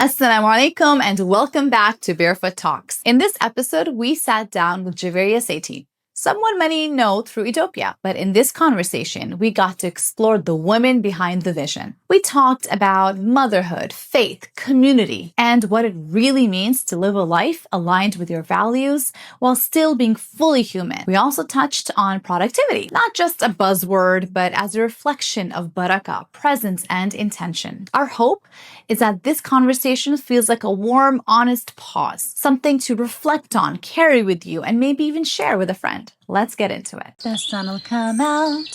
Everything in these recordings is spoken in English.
Assalamu alaikum and welcome back to Barefoot Talks. In this episode, we sat down with Javeria Sethi, someone many know through Ethiopia. But in this conversation, we got to explore the women behind the vision. We talked about motherhood, faith, community, and what it really means to live a life aligned with your values while still being fully human. We also touched on productivity, not just a buzzword, but as a reflection of barakah, presence, and intention. Our hope is that this conversation feels like a warm, honest pause, something to reflect on, carry with you, and maybe even share with a friend. Let's get into it. The sun will come out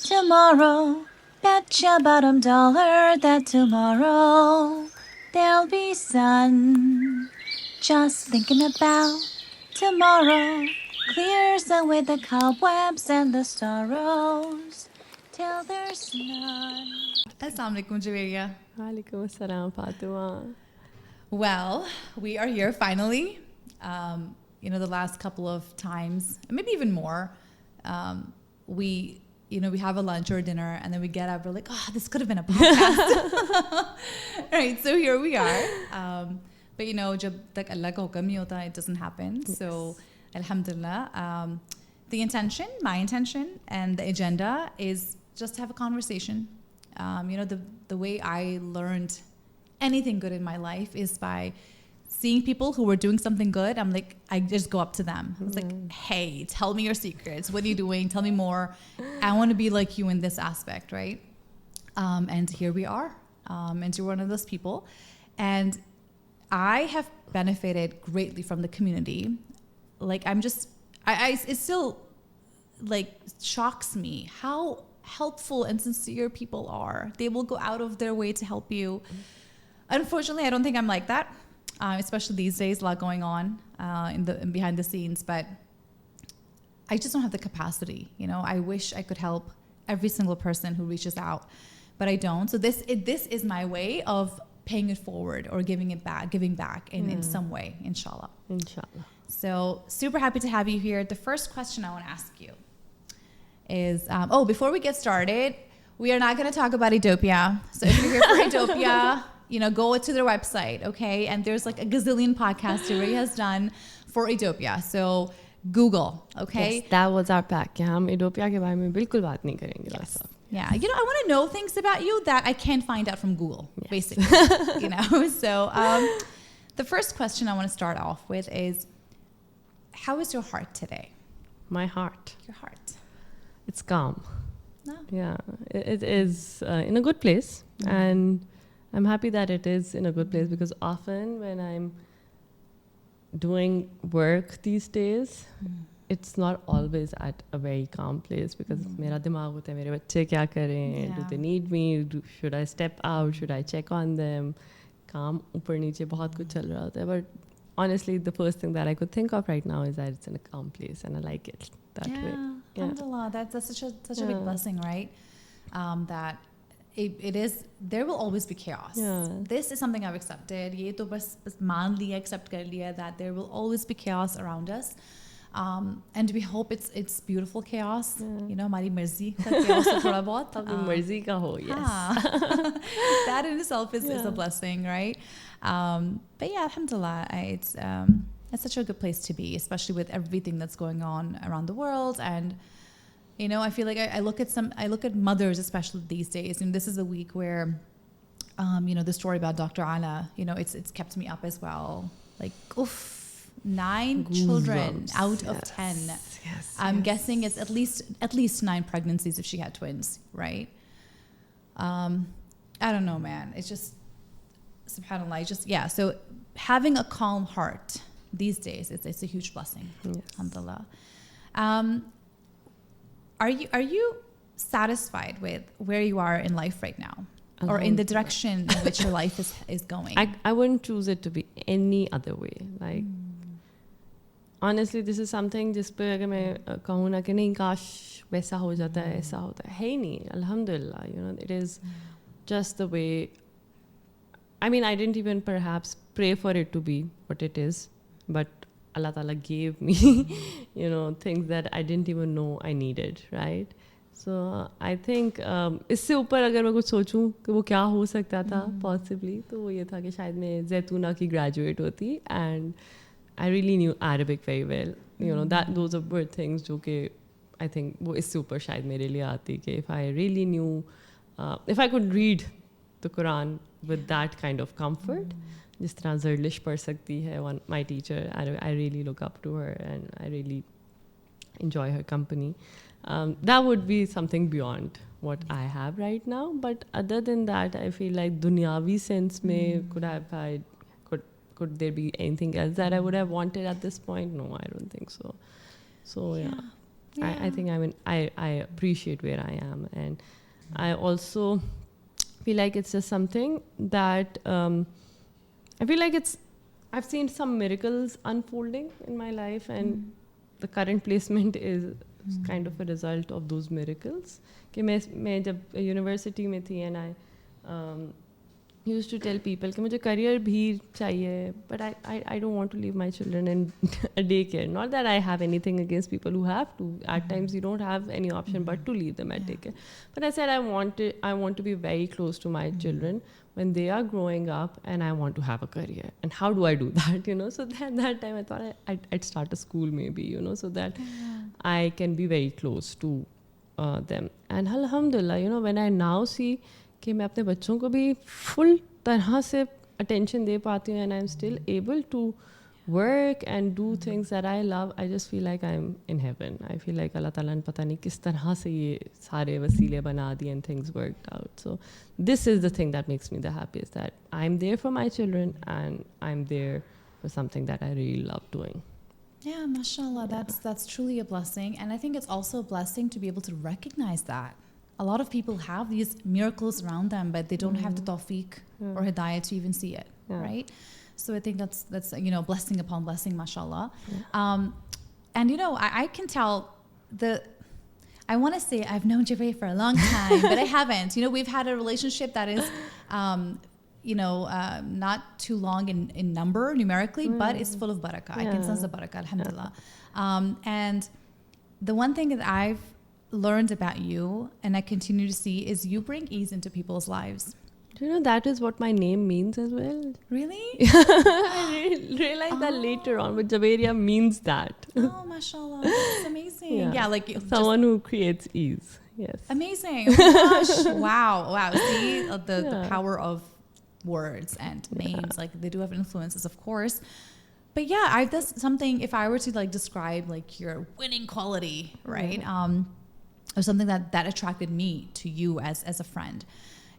tomorrow. Bet your bottom dollar that tomorrow there'll be sun. Just thinking about tomorrow clears away the cobwebs and the sorrows till there's none. Assalamu alaikum, Javeria. Walaikum assalam, Fatima. Well, we are here finally. The last couple of times, maybe even more, we have a lunch or a dinner, and then we get up. We're like, oh, this could have been a podcast. Right, so here we are. But jab tak Allah ka hukam nahi hota, it doesn't happen. Yes. So, alhamdulillah. My intention, and the agenda is just to have a conversation. The way I learned anything good in my life is by seeing people who were doing something good. I just go up to them. I was like, hey, tell me your secrets. What are you doing? Tell me more. I want to be like you in this aspect, right? And here we are. And you're one of those people. And I have benefited greatly from the community. It still shocks me how helpful and sincere people are. They will go out of their way to help you. Unfortunately, I don't think I'm like that. Especially these days, a lot going on behind the scenes, but I just don't have the capacity. I wish I could help every single person who reaches out, but I don't. So this is my way of paying it forward or giving back in some way, inshallah. Inshallah. So super happy to have you here. The first question I want to ask you is, before we get started, we are not going to talk about Ethiopia. So if you're here for Ethiopia, go to their website, okay? And there's like a gazillion podcasts Javeria has done for Ethiopia. So Google, okay? Yes, that was our pack. हम Ethiopia के बारे में बिल्कुल बात नहीं करेंगे. Yes. Yeah, I want to know things about you that I can't find out from Google, basically. So the first question I want to start off with is, how is your heart today? My heart. Your heart. It's calm. No. Yeah, it is in a good place. And I'm happy that it is in a good place, because often when I'm doing work these days, it's not always at a very calm place, because mera dimag hota hai, mere bacche kya kare, do they need me, should I step out, should I check on them, काम ऊपर नीचे बहुत कुछ चल रहा होता है. But honestly, the first thing that I could think of right now is that it's in a calm place, and I like it that way. Alhamdulillah, that's such a big blessing, right? That it is, there will always be chaos. Yeah. This is something I've accepted. ये तो बस मान लिया, accept कर लिया that there will always be chaos around us. And we hope it's beautiful chaos. हमारी मर्जी का chaos है थोड़ा बहुत. अपनी मर्जी का हो, yes. That in itself is a blessing, right? But yeah, alhamdulillah, it's such a good place to be, especially with everything that's going on around the world. And I feel like I look at mothers, especially these days, and this is a week where the story about Dr. Ala, it's kept me up as well. Like, oof. 9 children out of 10. Yes, I'm guessing it's at least 9 pregnancies if she had twins, right? I don't know, man. It's just, subhanAllah. So having a calm heart these days, it's a huge blessing. Yes. Alhamdulillah. Are you satisfied with where you are in life right now? Or in the direction in which your life is going? I wouldn't choose it to be any other way. Like, honestly, this is something जिस पे अगर मैं कहूँ ना कि नहीं काश वैसा हो जाता है, ऐसा होता है ही नहीं. Alhamdulillah, it is just the way. I mean, I didn't even perhaps pray for it to be what it is, but Allah Ta'ala gave me, things that I didn't even know I needed, right? So I think इससे ऊपर अगर मैं कुछ सोचूं कि वो क्या हो सकता था possibly, तो वो ये था कि शायद मैं जैतूना की graduate होती, and I really knew Arabic very well. You know, that those were things जो कि I think वो इससे ऊपर शायद मेरे लिए आती कि if I really knew, if I could read the Quran with that kind of comfort, जिस तरह Zerlish पढ़ सकती है, my teacher, I really look up to her and I really enjoy her company. That would be something beyond what I have right now. But other than that, I feel like dunyavi sense mein could there be anything else that I would have wanted at this point? No, I don't think so. So yeah. I think I appreciate where I am, and I also feel like it's just something that I feel like I've seen some miracles unfolding in my life, and the current placement is kind of a result of those miracles. कि मैं जब university में थी, and I used to tell people कि मुझे career भी चाहिए, but I don't want to leave my children in a daycare. Not that I have anything against people who have to. At times you don't have any option but to leave them at daycare. But I said I want to be very close to my children when they are growing up, and I want to have a career. And how do I do that? You know, so that time I thought I'd start a school maybe, you know, so that I can be very close to them. And alhamdulillah, you know, when I now see कि मैं अपने बच्चों को भी full तरह से attention दे पाती हूँ, and I'm still able to work and do things that I love, I just feel like I'm in heaven. I feel like Allah Ta'ala ने पता नहीं किस तरह से ये सारे वसीले बना दिए and things worked out. So this is the thing that makes me the happiest, that I'm there for my children and I'm there for something that I really love doing. Yeah, mashallah, that's truly a blessing. And I think it's also a blessing to be able to recognize that. A lot of people have these miracles around them, but they don't have the tawfiq or hidayah to even see it, right? So I think that's you know, blessing upon blessing, mashallah. And you know, I can tell I want to say I've known Jibreel for a long time, but I haven't. You know, we've had a relationship that is, you know, not too long in number numerically, but it's full of barakah. I can sense the barakah, alhamdulillah. And the one thing that I've learned about you, and I continue to see, is you bring ease into people's lives. Do you know that is what my name means as well? Really? I realized that later on, but Javeria means that. Oh, mashallah, that's amazing. Yeah, like someone who creates ease. Yes. Amazing. Oh my gosh. Wow. See the power of words and names. Like they do have influences, of course. But yeah, that's something. If I were to like describe like your winning quality, right? Or something that attracted me to you as a friend,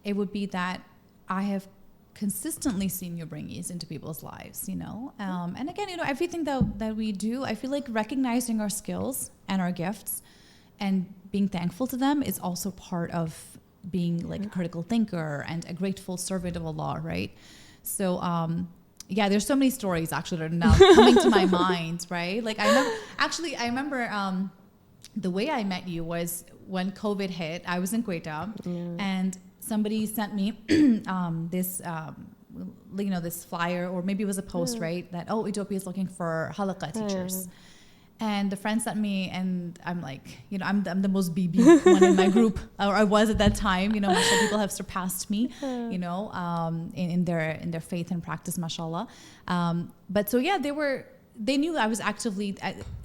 it would be that I have consistently seen you bring ease into people's lives, you know. And again, you know, everything that we do, I feel like recognizing our skills and our gifts and being thankful to them is also part of being like a critical thinker and a grateful servant of Allah, right? So yeah, there's so many stories actually that are now coming to my mind, right? Like I remember the way I met you was when COVID hit. I was in Quetta, and somebody sent me this, you know, this flyer, or maybe it was a post, right? That, Ethiopia is looking for halaqah teachers. And the friend sent me, and I'm like, you know, I'm the most BB one in my group, or I was at that time. You know, mashallah, people have surpassed me, you know, in their faith and practice, mashallah. But so yeah, they knew I was actively,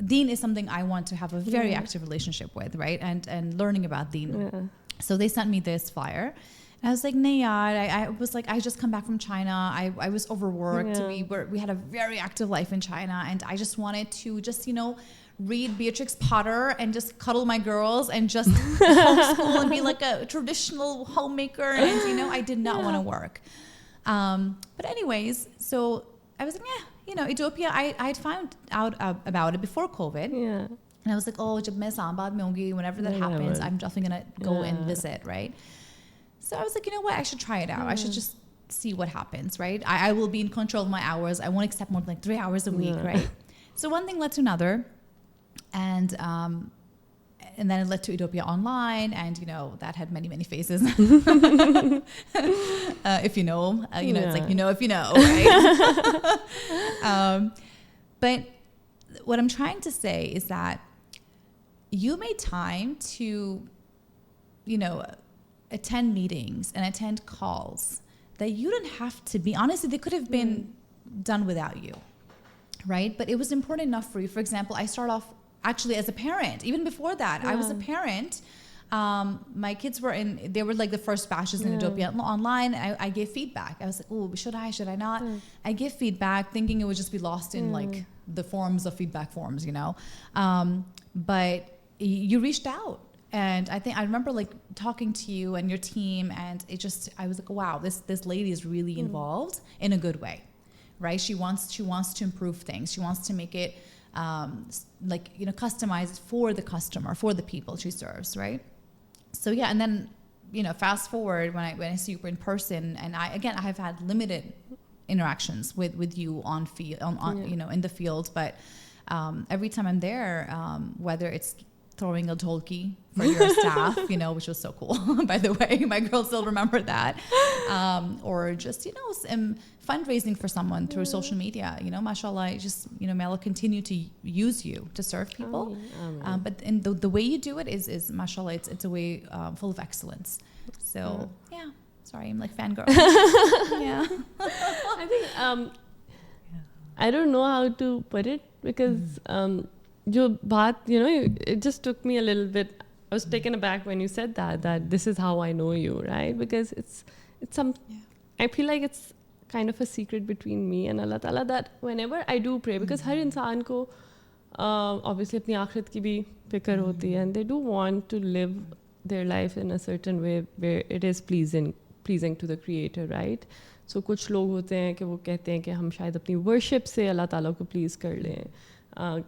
Deen is something I want to have a very active relationship with, right? And learning about Deen. So they sent me this flyer. And I was like, nah, I was like, I just come back from China. I was overworked. We had a very active life in China. And I just wanted to just, you know, read Beatrix Potter and just cuddle my girls and just homeschool and be like a traditional homemaker. And, you know, I did not want to work. But anyways, so I was like, yeah. You know, Ethiopia, I'd found out about it before COVID. Yeah. And I was like, jab main Islamabad mein hongi, whenever that happens, I'm definitely going to go and visit, right? So I was like, you know what? I should try it out. I should just see what happens, right? I will be in control of my hours. I won't accept more than like 3 hours a week, right? So one thing led to another. And then it led to Ethiopia Online, and you know that had many phases. If you know, you know, it's like you know if you know, right? But what I'm trying to say is that you made time to attend meetings and attend calls that you don't have to be. Honestly, they could have been done without you, right? But it was important enough for you. For example, I start off actually as a parent. Even before that, I was a parent. My kids they were like the first batches in Adobe online. I gave feedback. I was like, oh, should I not? I give feedback thinking it would just be lost in like the forms of feedback forms, but you reached out. And I remember like talking to you and your team, and I was like, wow, this lady is really involved in a good way, right? She wants to improve things. She wants to make it customized for the customer, for the people she serves, right? So yeah, and then fast forward when I see you in person, and I have had limited interactions with you on field, in the field, but every time I'm there, whether it's throwing a tolki for your staff, which was so cool, by the way, my girls still remember that, or just fundraising for someone through social media, mashallah, may Allah continue to use you to serve people. But the way you do it is mashallah, it's a way full of excellence. So yeah, sorry, I'm like fangirl. Yeah. I think I don't know how to put it, because it just took me a little bit. I was taken aback when you said that this is how I know you, right? Because it's I feel like it's kind of a secret between me and Allah Ta'ala, that whenever I do pray, because har insaan ko obviously apni akhirat ki bhi fikr hoti hai, and they do want to live their life in a certain way where it is pleasing to the Creator, right? So कुछ लोग होते हैं कि वो कहते हैं कि हम शायद अपनी worship से अल्लाह ताला को please कर लें,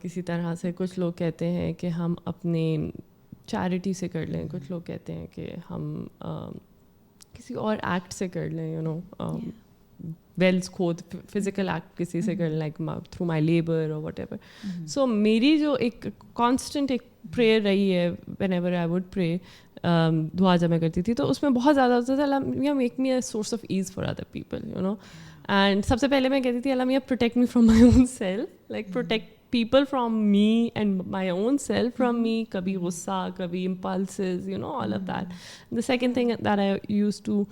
किसी तरह से. कुछ लोग कहते हैं कि हम अपने charity से कर लें. कुछ लोग कहते हैं कि हम किसी और act से कर लें, wells खोद physical act किसी से कर लें, like through my labor or whatever. So मेरी जो एक constant एक prayer रही है, whenever I would pray, दुआ जब मैं करती थी, तो उसमें बहुत ज़्यादा होता था, अल्लाह मियाँ make me a source of ease for other people, and सबसे पहले मैं कहती थी, अल्लाह मियाँ protect me from my own self, like protect people from me and my own self from me, kabhi gussa, kabhi impulses, all of that. The second thing that I used to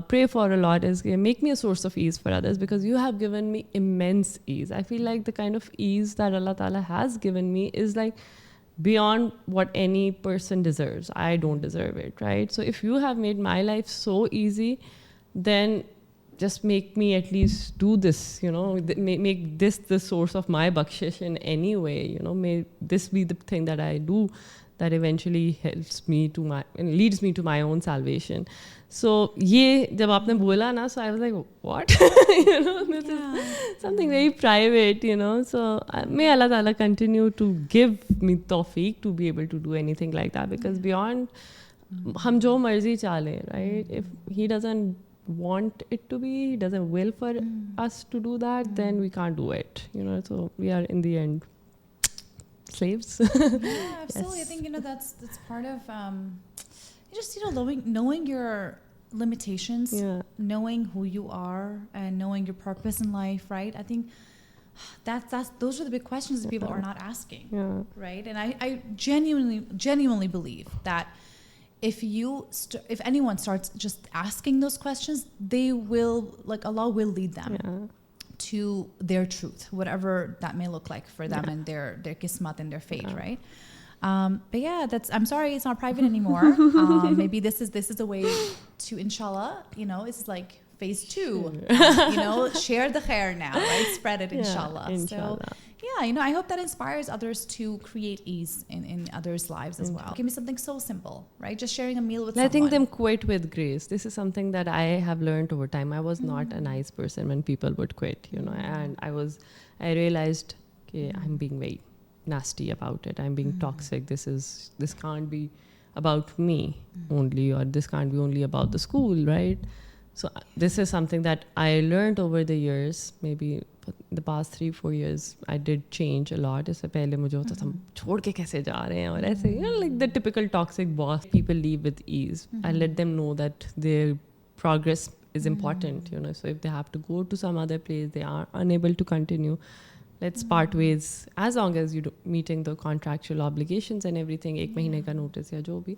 pray for a lot is make me a source of ease for others, because you have given me immense ease. I feel like the kind of ease that Allah Ta'ala has given me is like beyond what any person deserves. I don't deserve it, right? So if you have made my life so easy, then just make me at least do this, make this the source of my bakshish in any way, may this be the thing that I do that eventually helps me and leads me to my own salvation. So ye jab aapne bola na, so I was like, what? This is something very private, so may Allah Ta'ala continue to give me tawfiq to be able to do anything like that, because beyond hum jo marzi chale, right? If he doesn't want it to be, he doesn't will for us to do that, then we can't do it, so we are in the end slaves. Yeah, absolutely. Yes. I think that's part of just knowing your limitations, knowing who you are, and knowing your purpose in life, right? I think those are the big questions that people are not asking, right? And I genuinely believe that if anyone starts just asking those questions, they will, Allah will lead them to their truth, whatever that may look like for them, and their kismat and their fate, right? But yeah, I'm sorry it's not private anymore. Maybe this is a way to, inshallah, it's like phase 2, share the khair now, right? Spread it, inshallah. So yeah, I hope that inspires others to create ease in others' lives as well. Give me something so simple, right? Just sharing a meal with someone. Letting them quit with grace. This is something that I have learned over time. I was not a nice person when people would quit, and I realized, okay, I'm being very nasty about it. I'm being toxic. This can't be about me only, or this can't be only about the school, right? So this is something that I learned over the years. Maybe the past 3-4 years, I did change a lot. इससे पहले मुझे होता था छोड़ के कैसे जा रहे हैं, और ऐसे, like the typical toxic boss. People leave with ease. I let them know that their progress is important. So if they have to go to some other place, they are unable to continue. Let's part ways, as long as you're meeting the contractual obligations and everything. 1 महीने का notice या जो भी.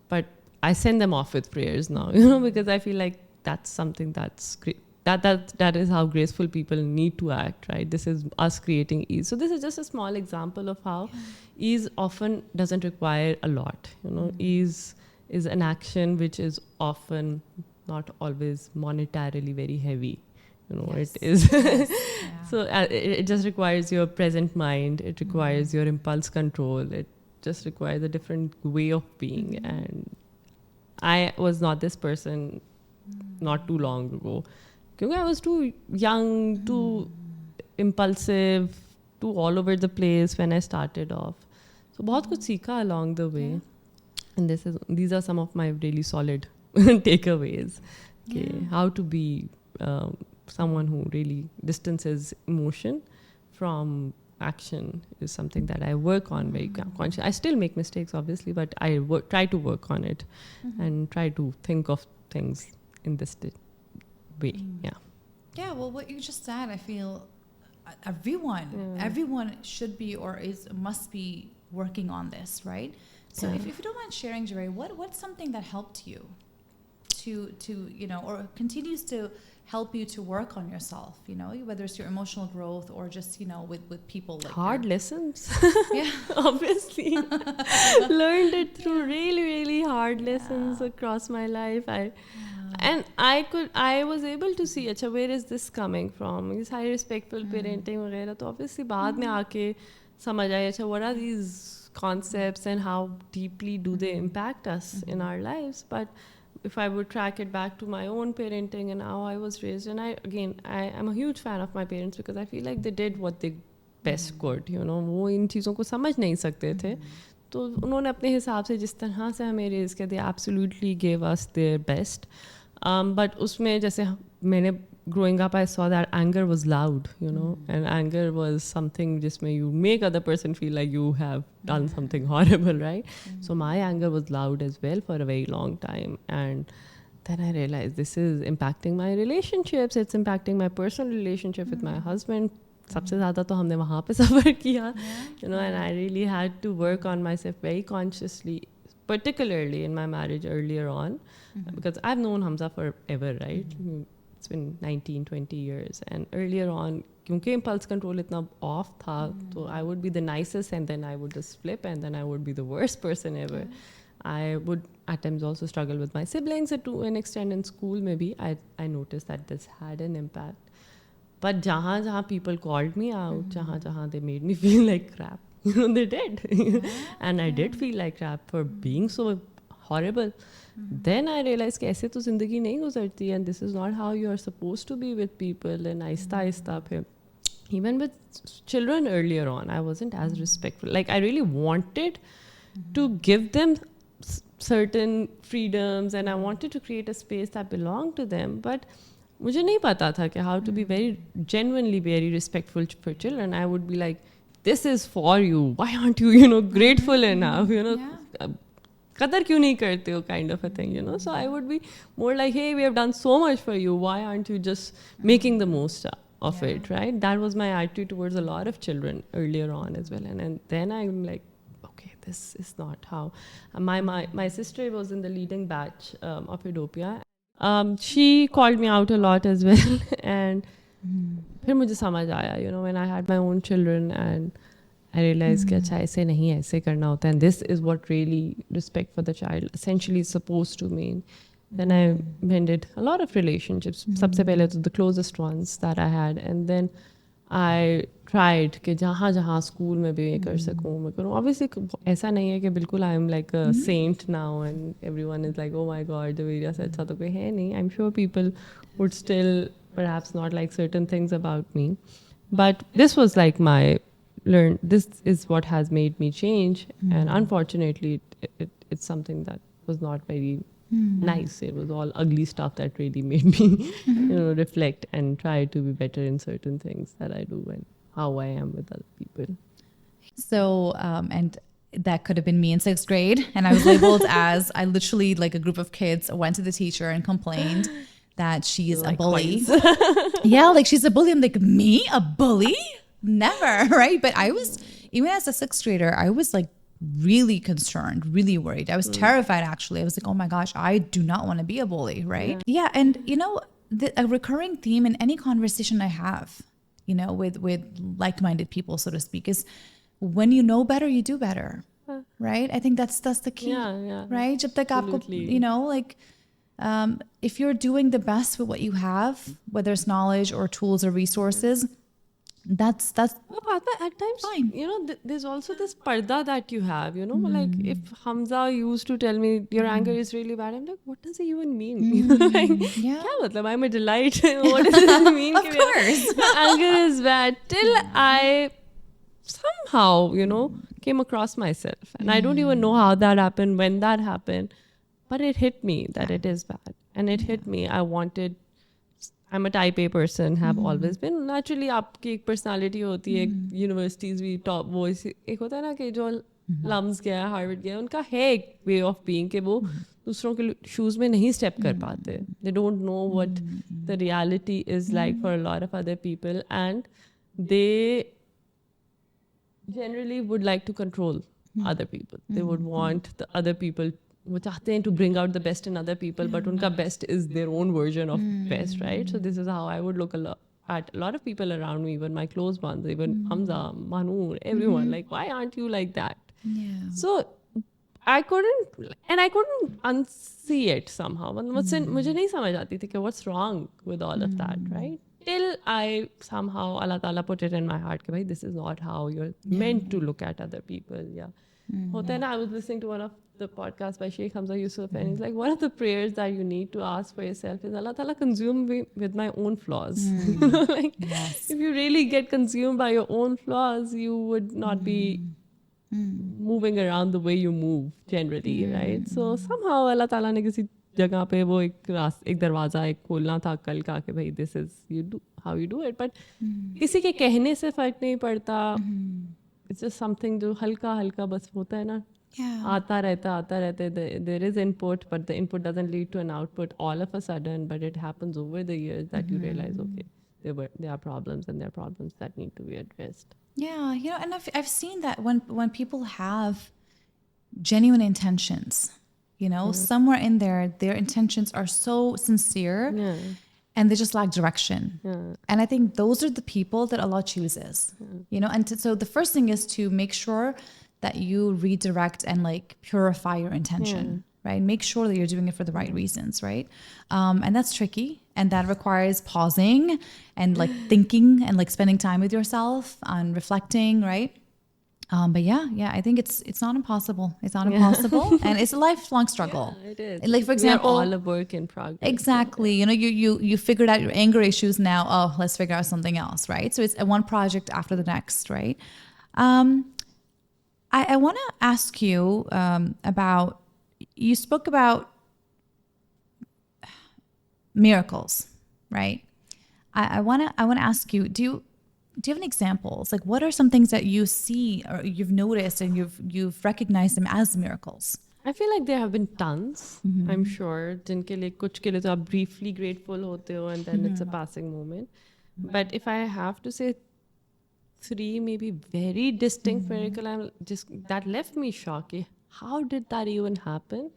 But I send them off with prayers now, you know, because I feel like that's something that's great. That is how graceful people need to act, right? This is us creating ease. So this is just a small example of how ease often doesn't require a lot. You know, ease is an action which is often not always monetarily very heavy. You know, Yes. it is. Yes. So it just requires your present mind. It requires your impulse control. It just requires a different way of being. And I was not this person not too long ago. Because I was too young, too impulsive, too all over the place when I started off. So बहुत कुछ सीखा along the way. And these are some of my really solid takeaways. Okay, how to be someone who really distances emotion from action is something that I work on very consciously. I still make mistakes, obviously, but I try to work on it and try to think of things in this way. Yeah, well, what you just said, I feel everyone should be or must be working on this, right? So if you don't mind sharing, Jerry, what's something that helped you to you know, or continues to help you to work on yourself, you know, whether it's your emotional growth or just, you know, with people like hard lessons. Yeah. Obviously. Learned it through really, really hard lessons across my life. And I was able to see, अच्छा, where is this coming from? This high respectful parenting वगैरह, तो obviously बाद में आके समझ आया, अच्छा, what are these concepts and how deeply do they impact us in our lives? But if I would track it back to my own parenting and how I was raised, and I am a huge fan of my parents because I feel like they did what they best could, you know, वो इन चीज़ों को समझ नहीं सकते थे, तो उन्होंने अपने हिसाब से जिस तरह से हमें रेज़ किया, they absolutely gave us their best. But उसमें जैसे मैंने growing up, I saw that anger was loud, you know, and anger was something जिसमें you make other person feel like you have done something horrible, right? So my anger was loud as well for a very long time, and then I realized this is impacting my relationships. It's impacting my personal relationship with my husband. सबसे ज़्यादा तो हमने वहाँ पे सफ़र किया, you know, and I really had to work on myself very consciously, particularly in my marriage earlier on, because I've known Hamza forever, right? It's been 19-20 years, and earlier on, क्योंकि impulse control इतना off था, so I would be the nicest and then I would just flip and then I would be the worst person ever. I would at times also struggle with my siblings to an extent in school. Maybe I noticed that this had an impact. But jahan people called me out, jahan they made me feel like crap. You know, they did. And I did feel like crap for being so horrible. Then I realized कि ऐसे तो ज़िंदगी नहीं गुजरती, and this is not how you are supposed to be with people. And आहिस्ता फिर even with children earlier on, I wasn't as respectful. Like I really wanted to give them certain freedoms, and I wanted to create a space that belonged to them. But मुझे नहीं पता था कि how to be genuinely very respectful for children. I would be like, this is for you. Why aren't you, you know, grateful enough? You know, qadar kyun nahi karte ho, kind of a thing, you know. So I would be more like, hey, we have done so much for you. Why aren't you just making the most of it, right? That was my attitude towards a lot of children earlier on as well. And then I'm like, okay, this is not how. My sister was in the leading batch of Edopia. She called me out a lot as well. And फिर मुझे समझ आया, you know, when I had my own children, and I realized कि अच्छा ऐसे नहीं, ऐसे करना होता है, and this is what really respect for the child essentially is supposed to mean. Then I mended a lot of relationships. सबसे पहले तो the closest ones that I had, and then I tried कि जहाँ school में भी कर सकूँ मैं करूँ. Obviously ऐसा नहीं है कि बिल्कुल I am like a saint now and everyone is like, oh my god, Javeria से अच्छा तो कोई है नहीं. I'm sure people would still perhaps not like certain things about me, but this was like this is what has made me change, and unfortunately it's something that was not very nice. It was all ugly stuff that really made me you know, reflect and try to be better in certain things that I do and how I am with other people. So and that could have been me in 6th grade, and I was labeled as, I literally, like a group of kids went to the teacher and complained that she's a bully. Yeah, like she's a bully. I'm like, me, a bully? Never, right? But I was, even as a 6th grader, I was like really concerned, really worried. I was terrified, actually. I was like, oh my gosh, I do not want to be a bully, right? Yeah. And, you know, a recurring theme in any conversation I have, you know, with like-minded people, so to speak, is when you know better, you do better, right? I think that's the key, right? Jab tak aapko, you know, like, if you're doing the best with what you have, whether it's knowledge or tools or resources, that's at times, fine. you know, there's also this parda that you have, you know, like if Hamza used to tell me your anger is really bad, I'm like, what does it even mean? You know, like, Yeah. kya matlab? I'm a delight. What does it mean? Of course. Anger is bad. Till I somehow, you know, came across myself. And I don't even know how that happened, when that happened. But it hit me that it is bad. And it hit me. I'm a type A person, have always been. Naturally, आपकी एक personality होती है, universities भी top वो एक होता है ना कि जो लम्स गया, हार्वर्ड गया, उनका है एक way of being कि वो दूसरों के shoes में नहीं step कर पाते. They don't know what the reality is like for a lot of other people, and they generally would like to control other people. They would want the other people, वो चाहते हैं to bring out the best in other people, but उनका best is their own version of best, right? So this is how I would look at a lot of people around me, even my close ones, even Hamza, Manoor, everyone. Like, why aren't you like that? Yeah. So I couldn't unsee it somehow. मुझे नहीं समझ आती थी कि what's wrong with all of that, right? Till I somehow, Allah Ta'ala put it in my heart कि भाई, this is not how you're meant to look at other people. Yeah. होता है ना, I was listening to one of the podcast by Sheikh Hamza Yusuf, and he's like, one of the prayers that you need to ask for yourself is, Allah Ta'ala, consume me with my own flaws. You know, like, if you really get consumed by your own flaws, you would not be moving around the way you move generally, right? So somehow Allah Ta'ala ने किसी जगह पे वो एक दरवाजा एक खोलना था कल का कि भाई, this is how you do it, but किसी के कहने से फर्क नहीं पड़ता. It's just something जो हल्का हल्का बस होता है ना, आता रहता. There is input, but the input doesn't lead to an output all of a sudden, but it happens over the years that you realize, okay, there are problems, and there are problems that need to be addressed. Yeah, you know, and I've seen that when people have genuine intentions, you know, somewhere in there, their intentions are so sincere, and they just lack direction. And I think those are the people that Allah chooses, you know. And so the first thing is to make sure that you redirect and like purify your intention, right? Make sure that you're doing it for the right reasons, right? And that's tricky, and that requires pausing and like thinking and like spending time with yourself and reflecting, right? But yeah, I think it's not impossible. It's not impossible, and it's a lifelong struggle. Yeah, it is. Like, for example, we are all a work in progress. Exactly. You know, you figured out your anger issues now. Oh, let's figure out something else, right? So it's one project after the next, right? I want to ask you about. You spoke about miracles, right? I want to ask you. Do you have any examples? Like, what are some things that you see or you've noticed and you've recognized them as miracles? I feel like there have been tons, I'm sure, जिनके लिए कुछ के लिए तो आप briefly grateful होते हो, and then it's a passing moment. But if I have to say 3 maybe very distinct miracle, that left me shocked. How did that even happen?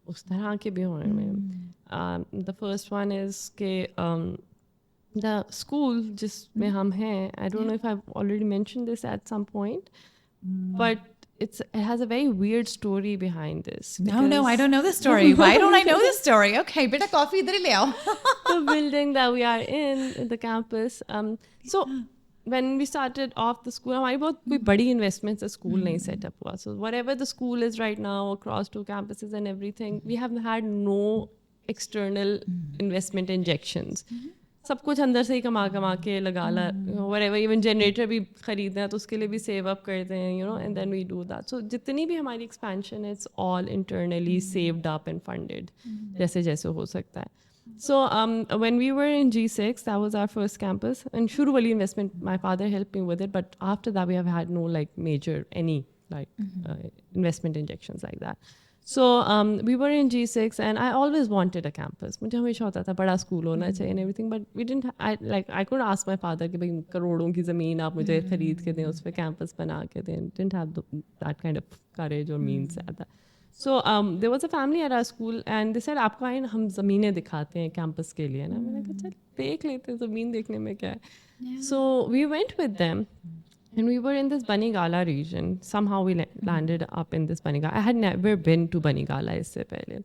उस तरह के भी हुए हैं. The first one is कि the school जिसमें हम हैं, I don't know if I've already mentioned this at some point, but it has a very weird story behind this. No, I don't know this story. Why don't I know this story? Okay, beta coffee idhar hi le aao. The building that we are in the campus. So when we started off the school, हमारी बहुत कोई बड़ी investments the school नहीं set up हुआ. So whatever the school is right now across 2 campuses and everything, we have had no external investment injections. सब कुछ अंदर से ही कमा के लगा ला, whatever, even generator भी खरीदना है तो उसके लिए भी save up करते हैं, you know, and then we do that. So जितनी भी हमारी expansion है, it's all internally saved up and funded, जैसे हो सकता है. So when we were in G6, that was our first campus, and Shuru Wali investment, my father helped me with it, but after that we have had no like major, any like investment injections like that. So we were in G6 and I always wanted a campus. मुझे हमेशा होता था बड़ा school होना चाहिए and everything, but we didn't. I could ask my father कि भाई करोड़ों की ज़मीन आप मुझे खरीद के दें, उस पे campus बना के दें. Didn't have that kind of courage or means at that. So there was a family at our school and they said आपको आए हम ज़मीनें दिखाते हैं campus के लिए ना. मैंने कहा चल देख लेते हैं ज़मीन देखने में क्या है. So we went with them. And we were in this Banigala region. Somehow we landed up in this Banigala. I had never been to Banigala इससे पहले.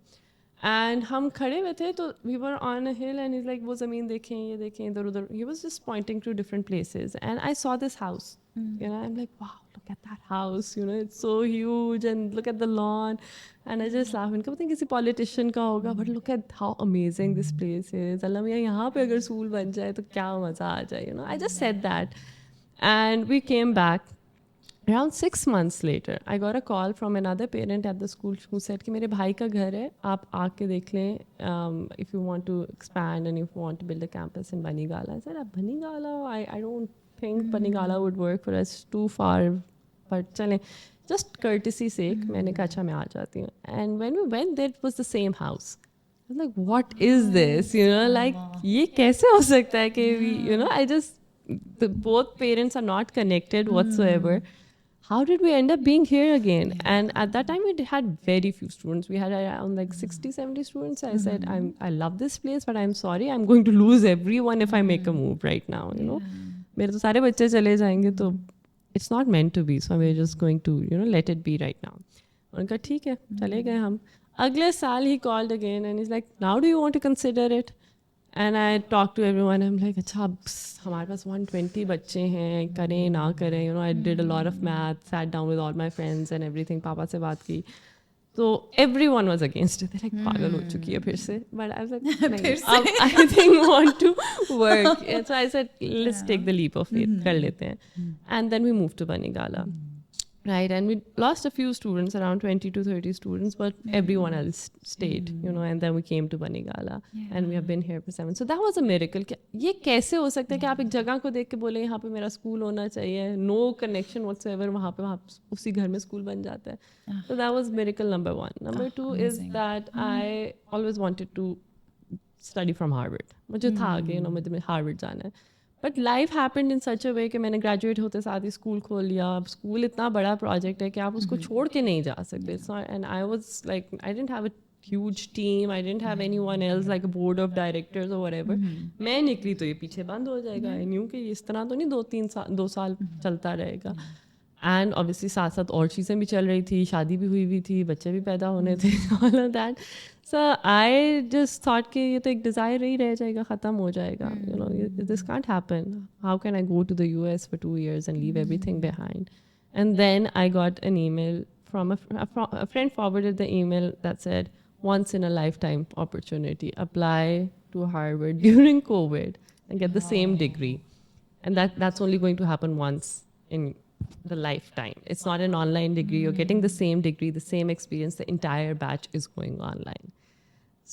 And हम खड़े हुए थे तो we were on a hill and he's like वो ज़मीन देखें ये देखें इधर उधर. He was just pointing to different places and I saw this house. You know, I'm like, wow, look at that house. You know, it's so huge and look at the lawn. And I just laugh. इनका पता नहीं किसी politician का होगा, but look at how amazing this place is. अल्लाह मियाँ यहाँ पे अगर school बन जाए तो क्या मज़ा आ जाए. You know, I just said that. And we came back. Around 6 months later, I got a call from another parent at the school who said कि मेरे भाई का घर है, आप आके देख लें if you want to expand and if you want to build a campus in Banigala. I said, Banigala? I don't think Banigala would work for us, too far. But चलें, just courtesy sake, मैंने कहा अच्छा मैं आ जाती हूँ. And when we went there, it was the same house. I was like, what is this? You know, like ये कैसे हो सकता है कि you know, I just both parents are not connected whatsoever. How did we end up being here again? And at that time we had very few students. We had around like 60-70 students. I said I love this place but I'm sorry I'm going to lose everyone if I make a move right now, you know. मेरे तो सारे बच्चे चले जाएंगे तो it's not meant to be, so we're just going to, you know, let it be right now. उनका ठीक है चले गए हम. अगले साल he called again and he's like, now do you want to consider it? And I talked to everyone. I'm like, अच्छा अब हमारे पास 120 बच्चे हैं, करें ना करें. You know, I did a lot of math, sat down with all my friends and everything. पापा से बात की. So everyone was against it. They're like, पागल हो चुकी है फिर से. But I was like, नहीं, अब I think want to work. And so I said, let's take the leap of faith. कर लेते हैं. And then we moved to Banigala. Right, and we lost a few students, around 20 to 30 students, but everyone else stayed, you know, and then we came to Banigala, and we have been here for 7. So that was a miracle. ये कैसे हो सकता है कि आप एक जगह को देख के बोले यहाँ पे मेरा स्कूल होना चाहिए, no connection whatsoever, वहाँ पे उसी घर में स्कूल बन जाता है. So that was miracle number 1. Number 2 is that I always wanted to study from Harvard. मुझे था कि, you know, मुझे Harvard जाना है. बट लाइफ हैपेंड इन सच अ वे कि मैंने ग्रेजुएट होते साथ ही स्कूल खोल लिया. अब स्कूल इतना बड़ा प्रोजेक्ट है कि आप उसको छोड़ के नहीं जा सकते. And I was like I didn't have a huge team, I didn't have anyone else like a board of directors और व्हाटएवर. मैं निकली तो ये पीछे बंद हो जाएगा. आई न्यू कि इस तरह तो नहीं 2 साल चलता रहेगा. एंड ऑब्वियसली साथ साथ और चीज़ें भी चल रही थी, शादी भी हुई थी, बच्चे भी पैदा होने थे, all of that. So I just thought कि ये तो एक desire ही रह जाएगा, ख़त्म हो जाएगा. You know, this can't happen. How can I go to the US for 2 years and leave everything behind? And then I got an email from a friend forwarded the email that said, once in a lifetime opportunity, apply to Harvard during COVID and get the same degree. And that's only going to happen once in the lifetime. It's not an online degree. You're getting the same degree, the same experience. The entire batch is going online.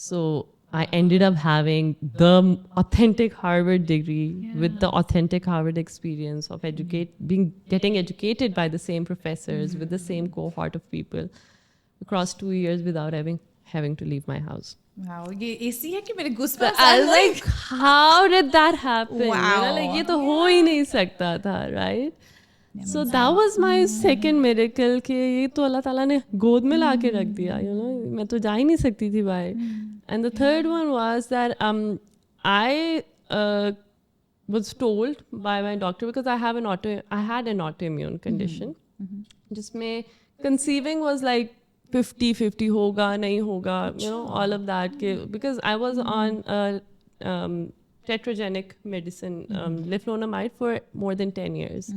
So I ended up having the authentic Harvard degree with the authentic Harvard experience of getting educated by the same professors with the same cohort of people across 2 years without having to leave my house. Wow, ये ऐसी है कि मेरे goosebumps I was like, how did that happen? Wow. You know, like ये तो हो ही नहीं सकता था, right? So that was my second miracle कि ये तो अल्लाह ताला ने गोद में ला के रख दिया. You know, मैं तो जा ही नहीं सकती थी बाहर. And the third one was that I was told by my doctor because I had an autoimmune condition. जिसमें conceiving was like 50-50 होगा नहीं होगा, you know, all of that. Because I was on tetragenic medicine, leflunomide, for more than 10 years.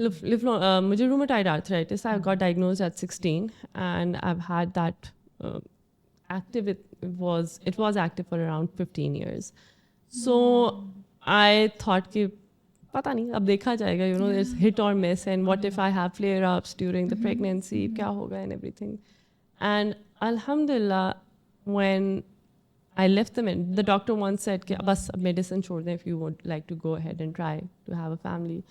मुझे rheumatoid arthritis. I got diagnosed at 16 and I've had that active. It was active for around 15 years. So I thought कि पता नहीं अब देखा जाएगा, you know, it's hit or miss, and what if I have flare-ups during the pregnancy, क्या होगा and everything. And alhamdulillah, when I left the doctor once said कि बस अब medicine छोड़ दें if you would like to go ahead and try to have a family.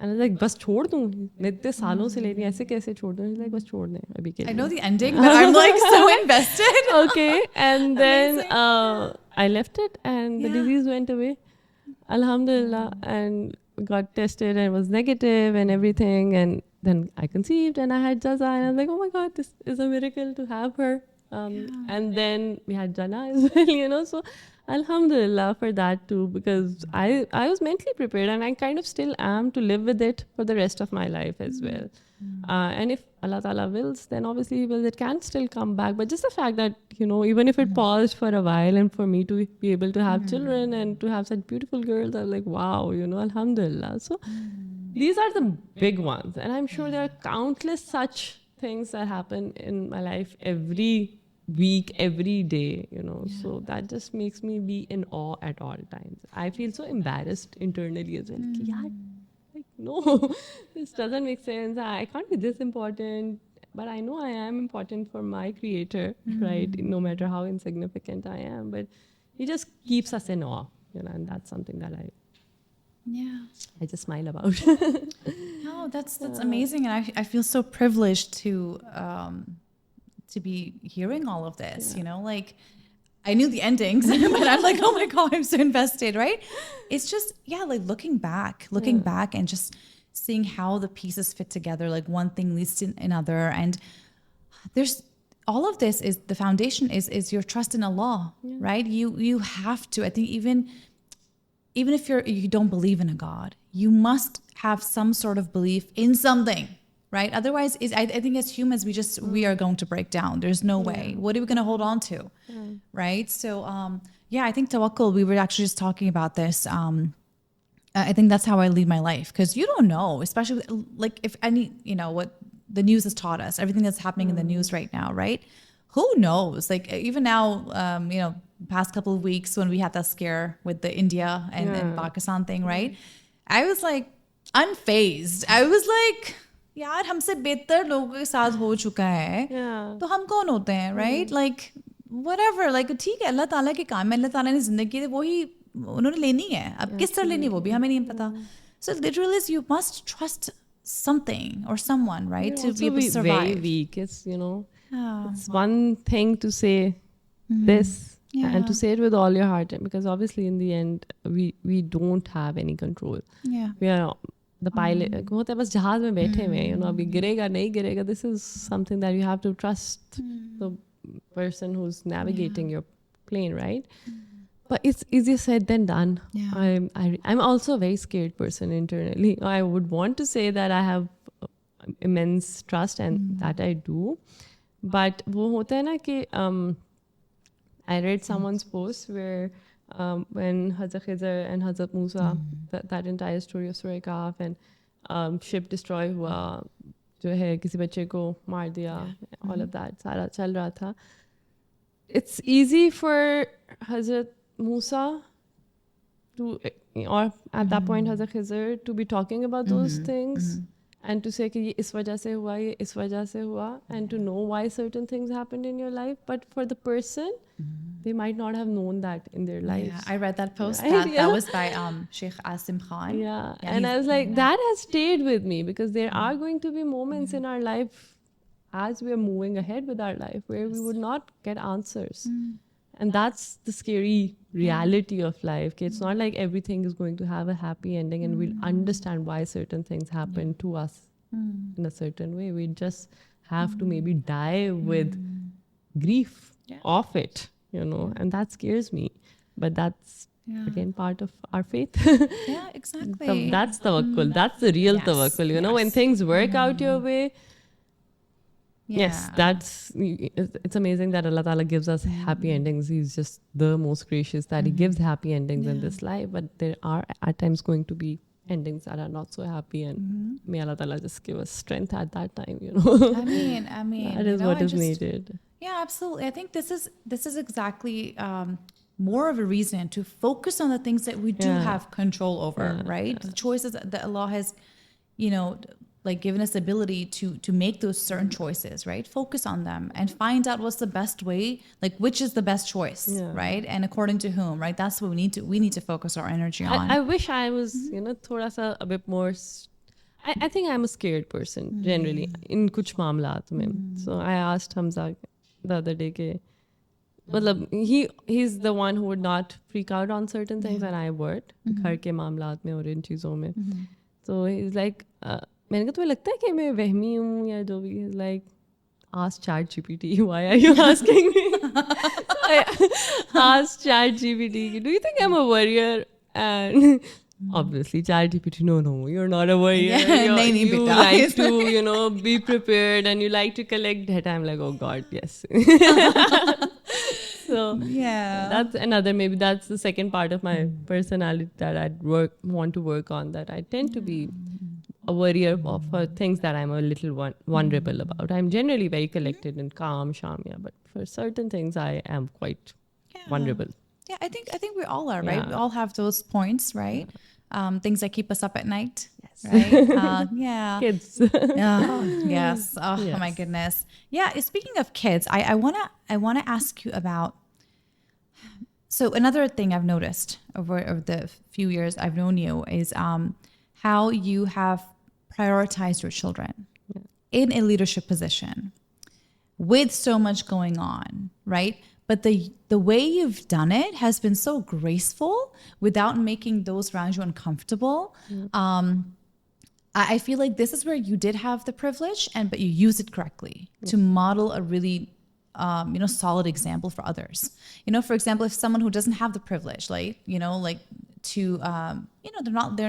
And I was like, बस छोड़ दूँ मैं इतने सालों से ले रही हूँ ऐसे कैसे छोड़ दूँ? He's like, बस छोड़ दें अभी के लिए. I know the ending, but I'm like so invested. Okay, and then Amazing. I left it, and the Yeah. disease went away. Alhamdulillah, and got tested and it was negative and everything, and then I conceived and I had Jaza, and I was like, oh my God, this is a miracle to have her. And then we had Jana as well, so Alhamdulillah for that too, because I was mentally prepared, and I kind of still am to live with it for the rest of my life as well. And if Allah Ta'ala wills, then obviously He wills, it can still come back. But just the fact that, even if it paused for a while, and for me to be able to have children and to have such beautiful girls, I was like, wow, Alhamdulillah. So these are the big ones. And I'm sure there are countless such things that happen in my life every week, every day, So that just makes me be in awe at all times. I feel so embarrassed internally as well. कि यार, like, no, this doesn't make sense. I can't be this important. But I know I am important for my creator, right? No matter how insignificant I am. But He just keeps us in awe, and that's something that I just smile about. No, that's amazing, and I feel so privileged to be hearing all of this. Like I knew the endings, but I'm like, oh my God, I'm so invested, right? It's just like looking back, and just seeing how the pieces fit together. Like one thing leads to another, and there's all of this is the foundation is your trust in Allah, right? You have to. I think even if you don't believe in a God, you must have some sort of belief in something, right? Otherwise, I think as humans, we are going to break down. There's no way. What are we going to hold on to, right? So, I think tawakkul, we were actually just talking about this. I think that's how I lead my life, because you don't know, especially like if any, what the news has taught us, everything that's happening in the news right now, right? Who knows? Like even now, past couple of weeks when we had that scare with the India and Pakistan thing, right? I was like unfazed. I was like, यार हमसे बेहतर लोगों के साथ हो चुका है, तो हम कौन होते हैं, right? Like whatever, like ठीक है, अल्लाह ताला के काम है, अल्लाह ताला ने जिंदगी वही उन्होंने लेनी है, अब किस तरह लेनी वो भी हमें नहीं पता. So literally you must trust something or someone, right, to be able to survive. Very weak. It's it's one thing to say this and to say it with all your heart, because obviously in the end we don't have any control. We are the pilot. होता है बस जहाज में बैठे हुए हैं, अभी गिरेगा नहीं गिरेगा. This is something that you have to trust the person who's navigating your plane, right? But it's easier said than done. I'm also a very scared person internally. I would want to say that I have immense trust, and that I do. But वो होता है ना कि I read someone's post where when Hazrat Khidr and Hazrat Musa, that entire story of Surah Kahf, and ship destroy हुआ, जो है किसी बच्चे को मार दिया, all of that सारा चल रहा था. It's easy for Hazrat Musa to, or at that point Hazrat Khidr, to be talking about those things and to say कि ये इस वजह से हुआ, ये इस वजह से हुआ, and to know why certain things happened in your life. But for the person, they might not have known that in their lives. Yeah, I read that post. Right? That was by Sheikh Asim Khan. Yeah, and I was like, that has stayed with me, because there are going to be moments in our life as we're moving ahead with our life where we would not get answers. And that's the scary reality of life. It's not like everything is going to have a happy ending and we'll understand why certain things happen to us in a certain way. We just have to maybe die with grief of it, and that scares me. But that's again part of our faith. Yeah, exactly. That's tawakkul. That's the real tawakkul. When things work out your way. Yes, it's amazing that Allah Ta'ala gives us happy endings. He's just the most gracious that He gives happy endings in this life. But there are at times going to be endings that are not so happy, and may Allah Ta'ala just give us strength at that time, I mean, that is what is needed. Yeah, absolutely. I think this is exactly more of a reason to focus on the things that we do have control over, right? The choices that Allah has, like given us the ability to make those certain choices, right? Focus on them and find out what's the best way, like which is the best choice, right? And according to whom, right? That's what we need to focus our energy on. I wish I was, thoda sa a bit more I think I'm a scared person generally in kuch मामलात में. So I asked Hamza the other day ke, मतलब he's the one who would not freak out on certain things and I would घर के मामलात में और इन चीज़ों में. So he's like मैंने कहा तुम्हें लगता है कि मैं वहमी हूँ या जो भी. He's like ask ChatGPT, why are you asking me? I asked ChatGPT, do you think I'm a warrior? And obviously ChatGPT, no, you're not a warrior. नहीं You बेटा. like to, be prepared and you like to collect data. I'm like, oh God, yes. So Yeah. that's another, maybe that's the second part of my personality that I'd want to work on, that I tend to be a worrier of things that I'm a little vulnerable about. I'm generally very collected and calm, Shamya, but for certain things I am quite vulnerable. Yeah, I think we all are, right? Yeah. We all have those points, right? Things that keep us up at night, right? Yeah. Kids. Yes. Oh my Yes. goodness. Yeah. Speaking of kids, I wanna ask you about. So another thing I've noticed over the few years I've known you is how you have prioritized your children in a leadership position with so much going on, right? But the way you've done it has been so graceful without making those around you uncomfortable. I feel like this is where you did have the privilege, but you used it correctly to model a really solid example for others. For example, if someone who doesn't have the privilege, they're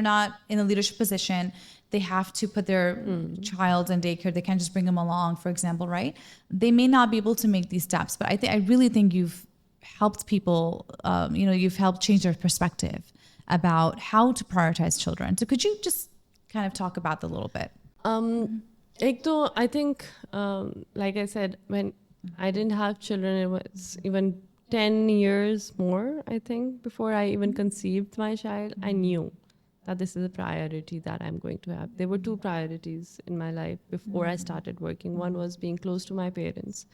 not in a leadership position, they have to put their child in daycare, they can't just bring them along, for example, right? They may not be able to make these steps, but I really think you've helped people, you've helped change their perspective about how to prioritize children. So could you just kind of talk about that a little bit? I think, like I said, when I didn't have children, it was even 10 years more, I think, before I even conceived my child. I knew that this is a priority that I'm going to have. There were two priorities in my life before I started working. One was being close to my parents,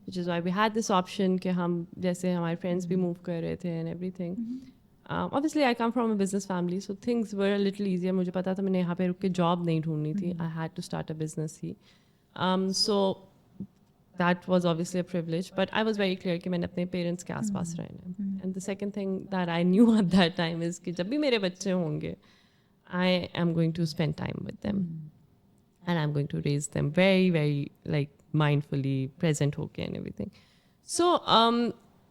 which is why we had this option कि हम जैसे हमारे friends भी move कर रहे थे and everything. Obviously, I come from a business family, so things were a little easier. मुझे पता था मैंने यहाँ पे रुक के job नहीं ढूंढनी थी. I had to start a business he. So that was obviously a privilege, but I was very clear कि मैंने अपने parents के आसपास रहना है. And the second thing that I knew at that time is कि जब भी मेरे बच्चे होंगे, I am going to spend time with them. And I'm going to raise them very, very mindfully, present hoke and everything. So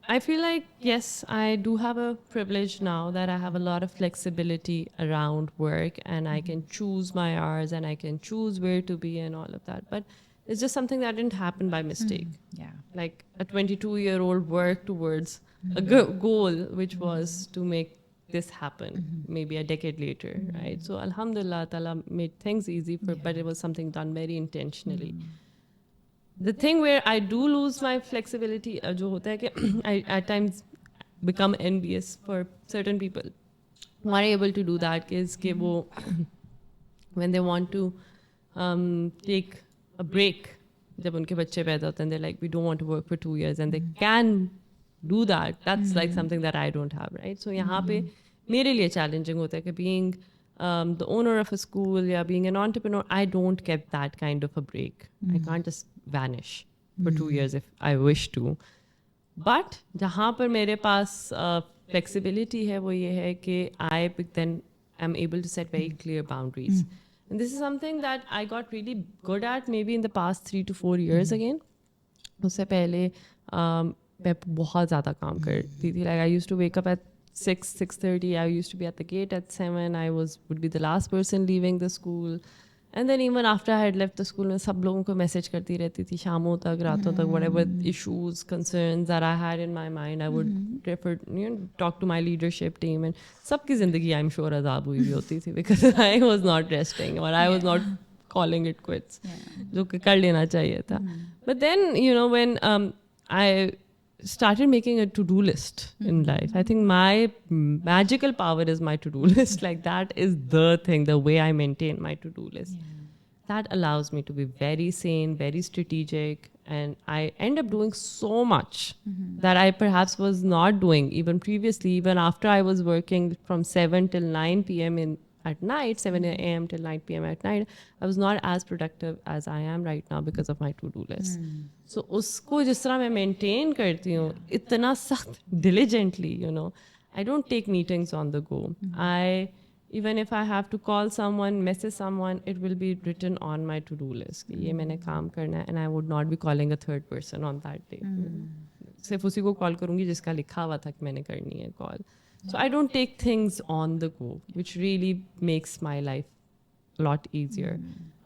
I feel like, yes, I do have a privilege now that I have a lot of flexibility around work and I can choose my hours and I can choose where to be and all of that. But it's just something that didn't happen by mistake. Yeah. Like a 22-year-old worked towards a goal, which was to make this happen maybe a decade later, right? So Alhamdulillah, Ta'ala made things easy, but it was something done very intentionally. The thing where I do lose my flexibility, जो होता है कि I at times become envious for certain people who are able to do that, is कि वो when they want to take a break, जब उनके बच्चे पैदा होते हैं, they're like, we don't want to work for 2 years, and they can do that. That's like something that I don't have, right? So यहाँ पे मेरे लिए challenging होता है कि being the owner of a school या being an entrepreneur, I don't get that kind of a break. I can't just vanish for 2 years if I wish to. But जहाँ पर मेरे पास flexibility है वो ये है कि I then am able to set very clear boundaries. And this is something that I got really good at maybe in the past 3 to 4 years again. उससे पहले मैं बहुत ज़्यादा काम करती थी. Like I used to wake up at 6:30. I used to be at the gate at 7. I would be the last person leaving the school. And then even after I had left the school, मैं सब लोगों को message करती रहती थी शामों तक, रातों तक, whatever issues, concerns that I had in my mind, I would talk to my leadership team. And सबकी ज़िंदगी I'm sure अज़ाब हुई भी होती थी because I was not resting or I was not calling it quits, जो कि कर लेना चाहिए था. But then, when I started making a to-do list in life, I think my magical power is my to-do list. Like that is the thing, the way I maintain my to-do list. That allows me to be very sane, very strategic, and I end up doing so much that I perhaps was not doing even previously, even after I was working from 7 till 9 p.m. at night, 7 a.m. till 9 p.m. at night, I was not as productive as I am right now because of my to-do list. So उसको जिस तरह मैं maintain करती हूँ इतना सख्त diligently, you know, I don't take meetings on the go. Even if I have to call someone, message someone, it will be written on my to-do list. ये मैंने काम करना है, and I would not be calling a third person on that day. सिर्फ उसी को call करूँगी जिसका लिखा हुआ था कि मैंने करनी है call. So I don't take things on the go, which really makes my life a lot easier.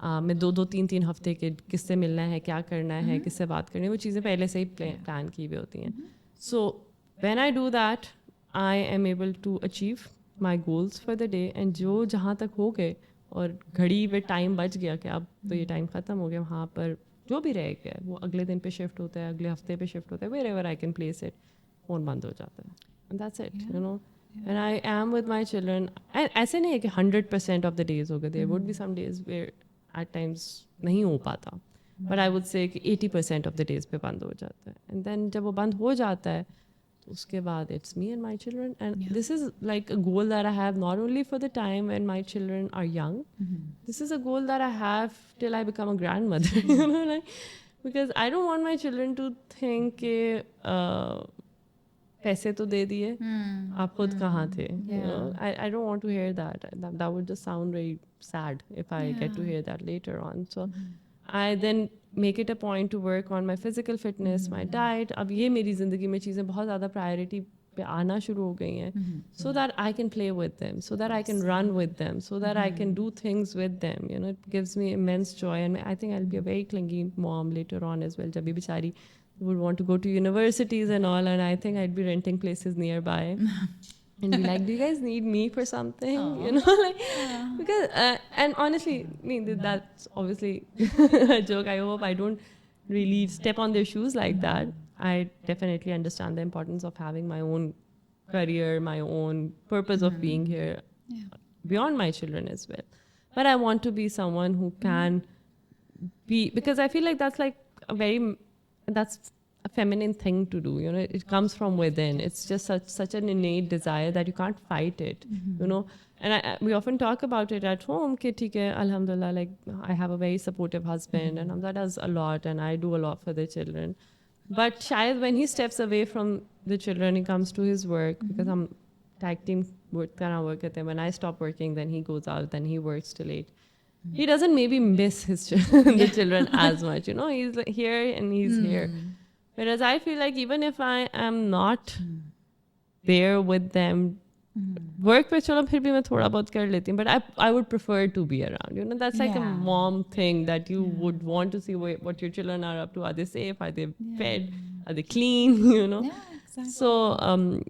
मैं 2-3 हफ्ते के किससे मिलना है, क्या करना है, किससे बात करनी है, वो चीज़ें पहले से ही प्लान की हुई होती हैं. So when I do that, I am able to achieve my goals for the day, and जो जहाँ तक हो गए और घड़ी में टाइम बच गया कि अब तो ये टाइम ख़त्म हो गया, वहाँ पर जो भी रह गया वो अगले दिन पे शिफ्ट होता है, अगले हफ्ते पे शिफ्ट होता है, wherever I can place it, phone बंद हो जाता है, and that's it, you know. And I am with my children. And ऐसे नहीं है कि 100% of the days हो गए. There would be some days where at times नहीं हो पाता. But I would say कि 80% of the days पे बंद हो जाता है. And then जब वो बंद हो जाता है तो उसके बाद it's me and my children. And this is like a goal that I have not only for the time when my children are young. This is a goal that I have till I become a grandmother. You know, like, because I don't want my children to think कि पैसे तो दे दिए, आप खुद कहाँ थे? You know, I don't want to hear that. That would just sound very sad if I get to hear that later on. So I then make it a point to work on my physical fitness, my diet. अब ये मेरी ज़िंदगी में चीज़ें बहुत ज़्यादा priority पे आना शुरू हो गई हैं, so that I can play with them, so that I can run with them, so that I can do things with them. You know, it gives me immense joy, and I think I'll be a very clingy mom later on as well. जब भी बेचारी would want to go to universities and all, and I think I'd be renting places nearby and be like, do you guys need me for something? You know, like, because and honestly, I mean, that's obviously a joke. I hope I don't really step on their shoes like that. I definitely understand the importance of having my own career, my own purpose of being here beyond my children as well. But I want to be someone who can be, because I feel like that's like that's a feminine thing to do, you know. It comes from within. It's just such an innate desire that you can't fight it, you know. And we often talk about it at home कि ठीक है, alhamdulillah, like I have a very supportive husband and Hamza does a lot and I do a lot for the children. But shayad when he steps away from the children, he comes to his work, because हम tag team work करते हैं. When I stop working, then he goes out, then he works till 8. He doesn't maybe miss his the children as much, you know. He's like here and he's here. Whereas I feel like even if I am not there with them, work पे चलो फिर भी मैं थोड़ा बहुत कर लेती हूँ, but I would prefer to be around, you know. That's like a mom thing that you would want to see what your children are up to. Are they safe? Are they fed? Are they clean? You know. Yeah, exactly. So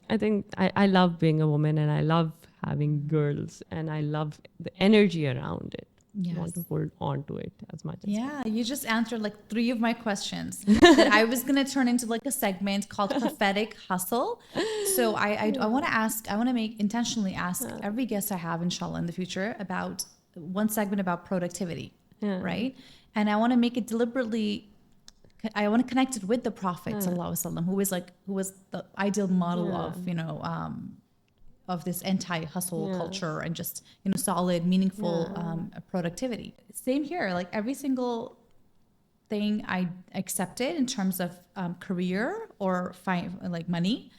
I think I love being a woman, and I love having girls, and I love the energy around it. Yes. Want to hold on to it as much as you just answered like 3 of my questions that I was going to turn into like a segment called prophetic hustle. So I want to ask, I want to intentionally ask every guest I have, inshallah, in the future about one segment about productivity, right? And I want to make it deliberately, I want to connect it with the Prophet sallallahu alaihi wasallam, who was the ideal model of, you know, of this anti-hustle culture and just, you know, solid, meaningful productivity. Same here. Like every single thing I accepted in terms of career or like money,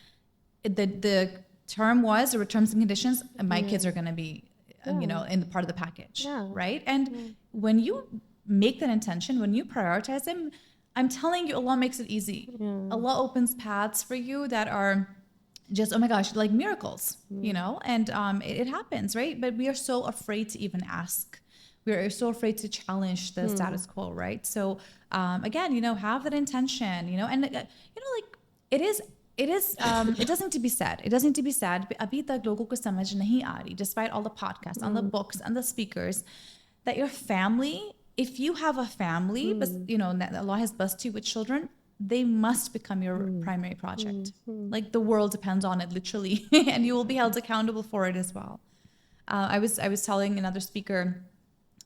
the term was, or terms and conditions, my kids are going to be, you know, in the part of the package, right? And when you make that intention, when you prioritize them, I'm telling you, Allah makes it easy. Allah opens paths for you that are just, oh my gosh, like miracles, you know, and it happens, right? But we are so afraid to even ask. We are so afraid to challenge the status quo, right? So again, you know, have that intention, you know, and you know, like it doesn't need to be said. It doesn't need to be said. Abhi tak logo ko samajh nahi aa rahi, despite all the podcasts, on the books, and the speakers, that your family, if you have a family, but you know, Allah has blessed you with children, they must become your primary project. Like the world depends on it, literally, and you will be held accountable for it as well. I was telling another speaker,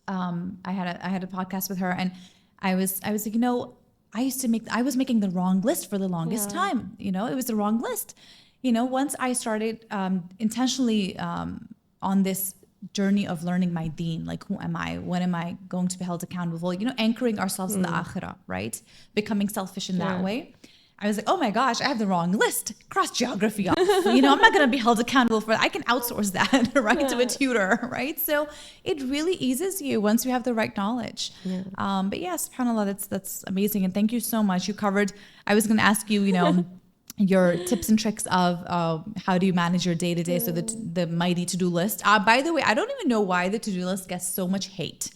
I had a podcast with her, and I was like, you know, I was making the wrong list for the longest time. You know, it was the wrong list. You know, once I started intentionally on this journey of learning my deen, like who am I, when am I going to be held accountable, anchoring ourselves in the akhirah, right? Becoming selfish in that way. I was like, oh my gosh, I have the wrong list. Cross geography off. I'm not going to be held accountable for it. I can outsource that, right, to a tutor, right? So it really eases you once you have the right knowledge. But yeah, subhanAllah, that's amazing. And thank you so much. You covered, I was going to ask you, your tips and tricks of how do you manage your day-to-day, so the mighty to-do list. By the way, I don't even know why the to-do list gets so much hate.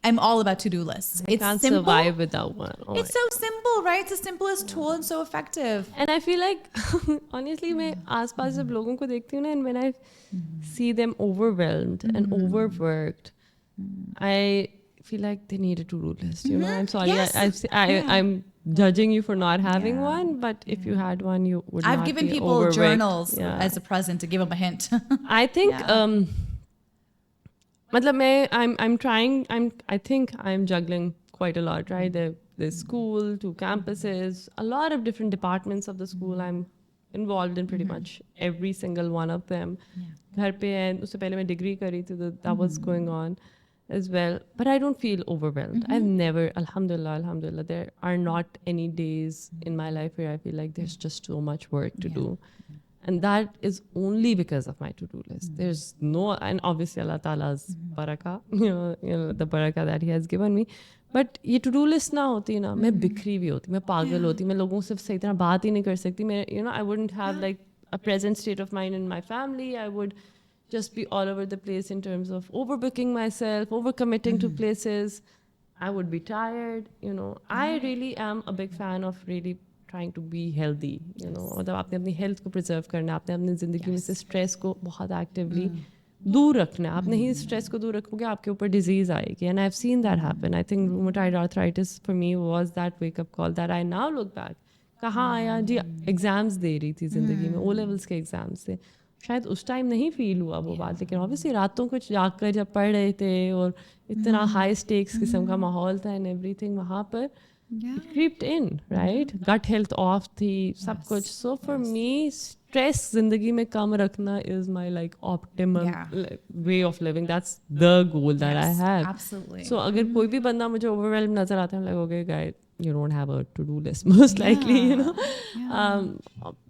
I'm all about to-do lists. I can't survive without one. It's so simple, right? It's the simplest tool and so effective. And I feel like, honestly, मैं आसपास जब लोगों को देखती हूँ ना, and when I see them overwhelmed and overworked, I feel like they need a to-do list. I'm sorry, Yes. I'm judging you for not having one, but if you had one, you would I've not given be people overworked. journals as a present to give them a hint. I think I think I'm juggling quite a lot, right? There's school, 2 campuses, a lot of different departments of the school. I'm involved in pretty much every single one of them. घर पे है, उससे पहले मैं degree करी थी, that was going on as well. But I don't feel overwhelmed. I've never, alhamdulillah, there are not any days in my life where I feel like there's just so much work to do. And that is only because of my to-do list. There's no, and obviously Allah Ta'ala's barakah, the barakah that He has given me. But ये to-do list ना होती ना, मैं बिखरी हुई होती, मैं पागल होती, मैं लोगों से सही तरह बात ही नहीं कर सकती. मैं, I wouldn't have like a present state of mind in my family. I would just be all over the place in terms of overbooking myself, overcommitting to places. I would be tired. I really am a big fan of really trying to be healthy. मतलब आपने अपनी health को preserve करना, आपने अपनी ज़िंदगी में से stress को बहुत actively दूर रखना. आप नहीं stress को दूर रखोगे, आपके ऊपर disease आएगी. And I've seen that happen. I think rheumatoid arthritis for me was that wake up call that I now look back. कहाँ आया जी, exams दे रही थी ज़िंदगी में, O levels के exams थे. शायद उस टाइम नहीं फील हुआ वो बात, लेकिन ऑब्वियसली रातों को जाकर जब पढ़ रहे थे और इतना हाई स्टेक्स किस्म का माहौल था एंड एवरीथिंग, वहाँ पर it creeped in, right? Gut health off थी, सब कुछ. So for me, stress ज़िंदगी में कम रखना is my like optimum way of living. That's the goal that I have. Absolutely. So अगर कोई भी बंदा मुझे overwhelmed नजर आता है, I'm like, okay guy, you don't have a to-do list most likely,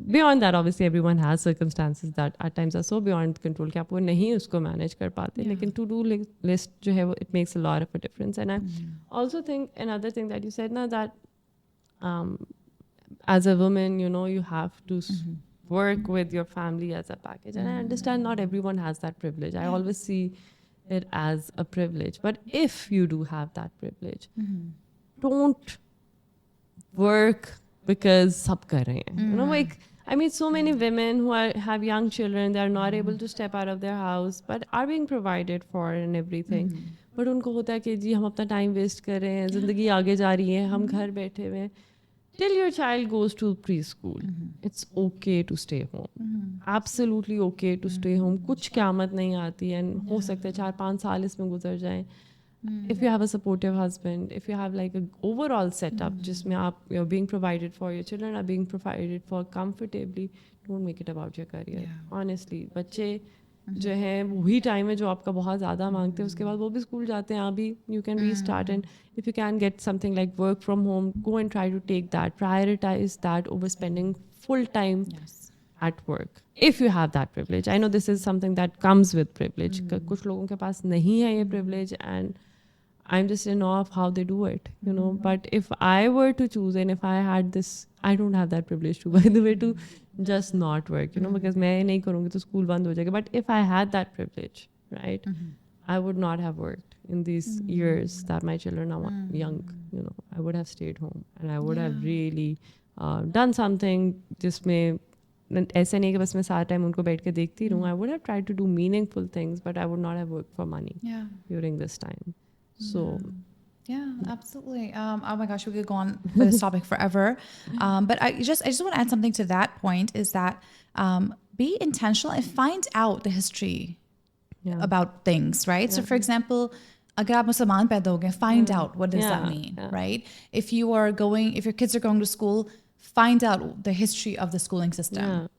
Beyond that, obviously everyone has circumstances that at times are so beyond control कि आप वो नहीं उसको manage कर पाते. लेकिन to-do list जो है वो, it makes a lot of a difference. And I also think another thing that you said now, that as a woman, you have to work with your family as a package. And I understand not everyone has that privilege. I always see it as a privilege. But if you do have that privilege, don't work because sab kar rahe hain. Like I meet so many women who have young children. They are not able to step out of their house, but are being provided for and everything. But उनको होता है कि जी हम अपना time waste कर रहे हैं, ज़िंदगी आगे जा रही है, हम घर बैठे हुए हैं. Till your child goes to preschool, it's okay to stay home. Absolutely okay to stay home. कुछ क़यामत नहीं आती, and हो सकता है 4-5 साल इसमें गुजर जाएं. If you have a supportive husband, if you have like an overall setup जिसमें आप you're being provided for, your children are being provided for comfortably, don't make it about your career. Honestly, बच्चे जो हैं वही time है जो आपका बहुत ज़्यादा मांगते हैं, उसके बाद वो भी स्कूल जाते हैं, अभी you can restart. And if you can get something like work from home, go and try to take that, prioritize that over spending full time at work. If you have that privilege. I know this is something that comes with privilege. कुछ लोगों के पास नहीं है ये privilege, and I'm just in awe of how they do it, But if I were to choose, and if I had this, I don't have that privilege to, by the way, to just not work, because मैं नहीं करूँगी तो school बंद हो जाएगा. But if I had that privilege, right, I would not have worked in these years that my children are young, I would have stayed home, and I would have really done something जिसमें ऐसा नहीं कि बस मैं सारा time उनको बैठ के देखती रहूँ. I would have tried to do meaningful things, but I would not have worked for money during this time. So yeah, absolutely. Oh my gosh, we could go on with this topic forever. But I just want to add something to that point, is that be intentional and find out the history about things, right? So for example, अगर आप मुसलमान पैदा हो गए, find out what does that mean, right? If your kids are going to school, find out the history of the schooling system.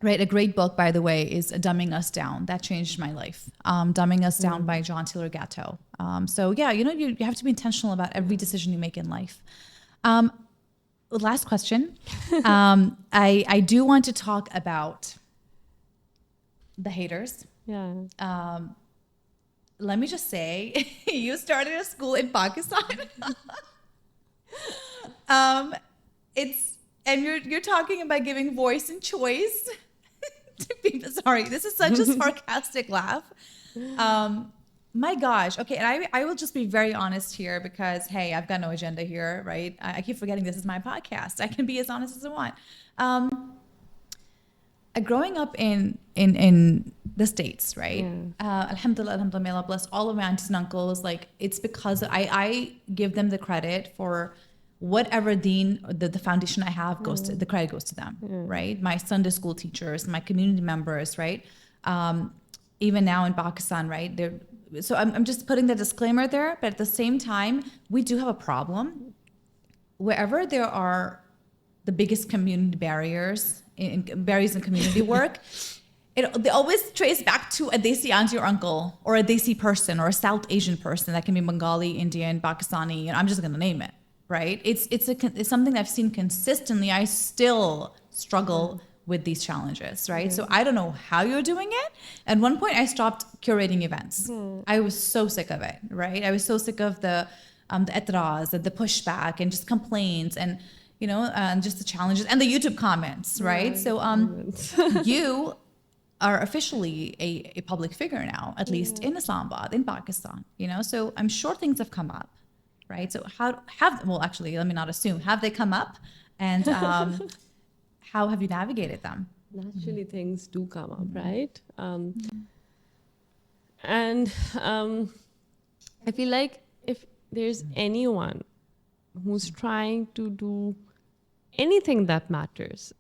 Right, a great book, by the way, is Dumbing Us Down. That changed my life. Dumbing Us Down by John Taylor Gatto. So yeah, you know, you have to be intentional about every decision you make in life. Last question. I do want to talk about the haters. Yeah. Let me just say, you started a school in Pakistan. And you're talking about giving voice and choice to people. Sorry, this is such a sarcastic laugh. My gosh. Okay, and I will just be very honest here because, hey, I've got no agenda here, right? I keep forgetting this is my podcast. I can be as honest as I want. Growing up in the States, right? Alhamdulillah, alhamdulillah, may Allah bless all of my aunties and uncles. Like, it's because I give them the credit for whatever the foundation I have goes to, the credit goes to them, right? My Sunday school teachers, my community members, right? Even now in Pakistan, right? So I'm just putting the disclaimer there, but at the same time, we do have a problem. Wherever there are the biggest community barriers in community work, they always trace back to a Desi auntie or uncle, or a Desi person, or a South Asian person. That can be Bengali, Indian, Pakistani, and I'm just going to name it, right? It's something I've seen consistently. I still struggle with these challenges, right? So I don't know how you're doing it. At one point, I stopped curating events. I was so sick of it, right? I was so sick of the etras, the pushback, and just complaints, and you know, and just the challenges and the YouTube comments, right? So you are officially a public figure now, at least in Islamabad, in Pakistan, you know? So I'm sure things have come up, right? So well, actually, let me not assume, have they come up? And how have you navigated them? Naturally, things do come up, right? And I feel like if there's anyone who's trying to do anything that matters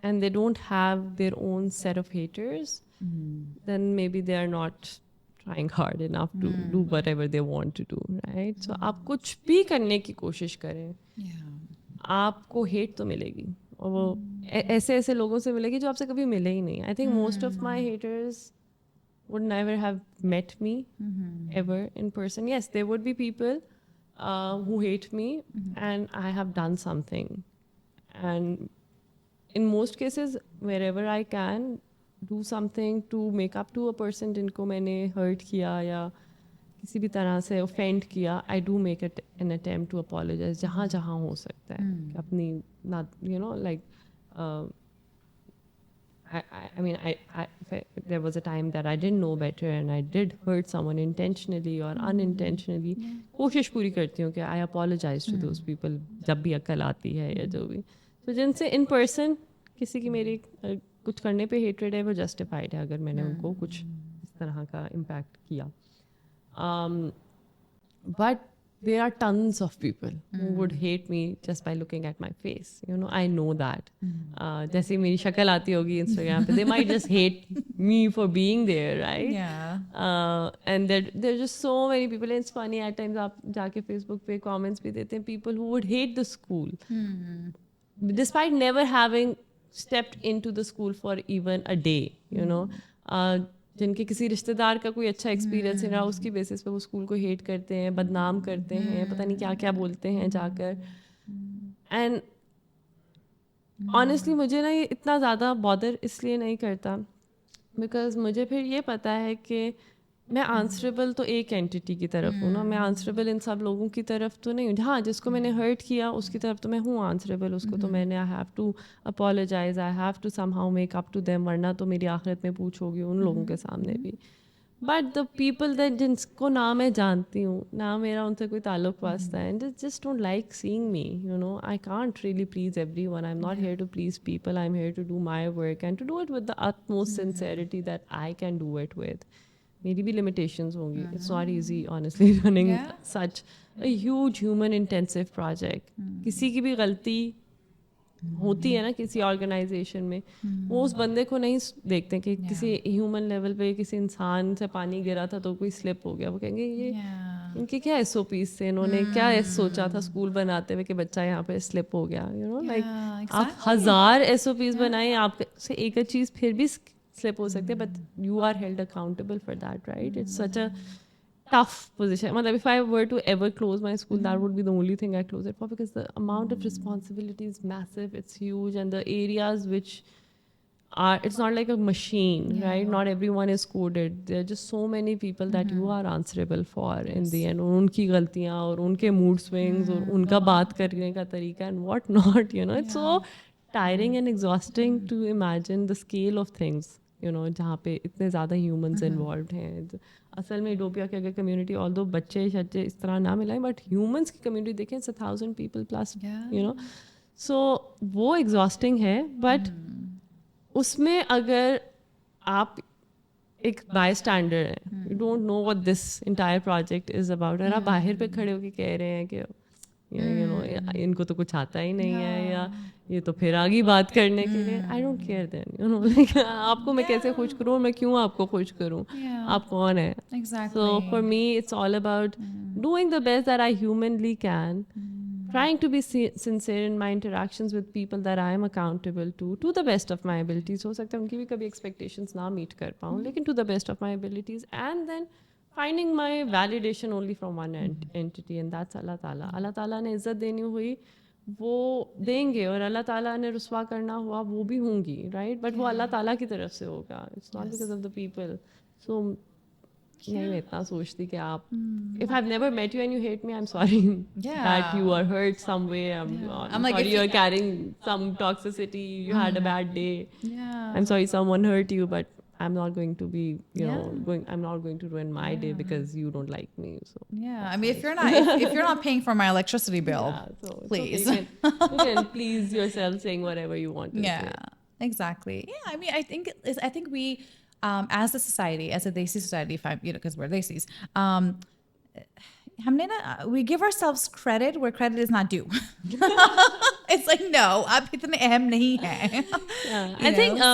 and they don't have their own set of haters, then maybe they are not trying hard enough to do whatever they want to do, right? So आप कुछ भी करने की कोशिश करें, आपको hate तो मिलेगी, और वो ऐसे लोगों से मिलेगी जो आपसे कभी मिले ही नहीं. I think most of my haters would never have met me ever in person. Yes, there would be people who hate me and I have done something. And in most cases, wherever I can, do something to make up to a person जिनको मैंने hurt किया या किसी भी तरह से offend किया, I do make an attempt to apologize जहाँ हो सकता है. अपनी not, you know, like I mean, there was a time that I didn't know better and I did hurt someone intentionally or unintentionally. कोशिश पूरी करती हूँ कि I apologize to those people जब भी अक्ल आती है या जो भी. तो जिनसे in person किसी की मेरी कुछ करने पे hatred है, वो justified है अगर मैंने उनको कुछ इस तरह का impact किया. But there are tons of people who would hate me just by looking at my face. You know, I know that. जैसे मेरी शक्ल आती होगी Instagram पे, they might just hate me for being there, right? Yeah. And there are just so many people. And it's funny, at times आप जाके Facebook पे comments भी देते हैं, people who would hate the school. Despite never having stepped into the school for even a day, you know. जिनके किसी रिश्तेदार का कोई अच्छा एक्सपीरियंस है रहा, उसकी बेसिस पे वो स्कूल को हेट करते हैं, बदनाम करते हैं, पता नहीं क्या क्या बोलते हैं जाकर. एंड ऑनेस्टली मुझे ना ये इतना ज़्यादा बॉदर इसलिए नहीं करता बिकॉज मुझे फिर ये पता है कि मैं आंसरेबल तो एक एंटिटी की तरफ हूँ ना, मैं आंसरेबल इन सब लोगों की तरफ तो नहीं हूँ. हाँ, जिसको मैंने हर्ट किया उसकी तरफ तो मैं हूँ आंसरेबल, उसको तो मैंने I have to apologise, I have to somehow make up to them, वरना तो मेरी आखिरत में पूछोगी उन लोगों के सामने भी. बट द पीपल दैट जिनको ना मैं जानती हूँ, ना मेरा उनसे कोई ताल्लुक वास्ता है, and just don't like seeing me, you know. I can't really please everyone. I am not here to please people. I am here to do my work and to do it with the utmost sincerity that I can do it with. मेरी भी limitations होंगी. It's not easy, honestly, running such a huge human intensive project. किसी की भी गलती होती है ना किसी ऑर्गेनाइजेशन में, वो उस बंदे को नहीं देखते कि किसी ह्यूमन लेवल पे किसी इंसान से पानी गिरा था तो कोई स्लिप हो गया, वो कहेंगे ये इनके क्या SOPs थे, इन्होंने क्या सोचा था स्कूल बनाते हुए कि बच्चा यहाँ पे स्लिप हो गया, यू नो, लाइक आप 1000 SOPs बनाए, आपसे एक चीज़ फिर भी स्लिप हो सकते हैं, but you are held accountable for that, right? It's such a tough position. Matlab, if I were to ever close my school, that would be the only thing I close it for, because the amount of responsibility is massive, it's huge, and the areas which are, it's not like a machine, right? Not everyone is coded. There are just so many people that you are answerable for in the end. और उनकी गलतियाँ और उनके mood swings और उनका बात करने का तरीका and what not, you know. It's so tiring and exhausting to imagine the scale of things, you know, जहाँ पे इतने ज़्यादा humans involved हैं. असल में यूटोपिया की अगर कम्युनिटी, ऑल्दो बच्चे शच्चे इस तरह ना मिलाएं, बट ह्यूमंस की कम्युनिटी देखें, it's 1000 people plus, you know. So वो एग्जॉस्टिंग है, बट उसमें अगर आप एक बाय स्टैंडर्ड है, you don't know what this entire project is about, और आप बाहर पे खड़े होकर कह रहे हैं कि यू नो इनको तो कुछ आता ही नहीं है, या ये तो फिर आगे बात करने के लिए, I don't care then, you know. आपको मैं कैसे खुश करूँ, मैं क्यों आपको खुश करूँ, आप कौन है? So for me it's all about doing the best that I humanly can, trying to be sincere in my interactions with people that I am accountable to the best of my abilities. हो सकता है उनकी भी कभी expectations ना meet कर पाऊँ, लेकिन to the best of my abilities, and then finding my validation only from one entity, and that's Allah Ta'ala. Allah Ta'ala ने इज़्ज़त देनी हुई वो देंगे, और अल्लाह ताला ने रुसवा करना हुआ वो भी होंगी, राइट? बट वो अल्लाह ताला की तरफ से होगा, it's not because of the people. So मैं इतना सोचती कि आप, if I have never met you and you hate me, I am sorry that you are hurt some way, I'm sorry you are carrying some toxicity, you had a bad day, I'm sorry someone hurt you, but I'm not going to be, you know, I'm not going to ruin my day because you don't like me. So I mean, if you're not paying for my electricity bill, so please. You can please yourself saying whatever you want to say. Exactly. Yeah, I mean, I think we, as a society, as a Desi society, if I'm, you know, because we're Desis, हमने ना, we give ourselves credit where credit is not due. It's like, no, आप इतने अहम नहीं हैं. I think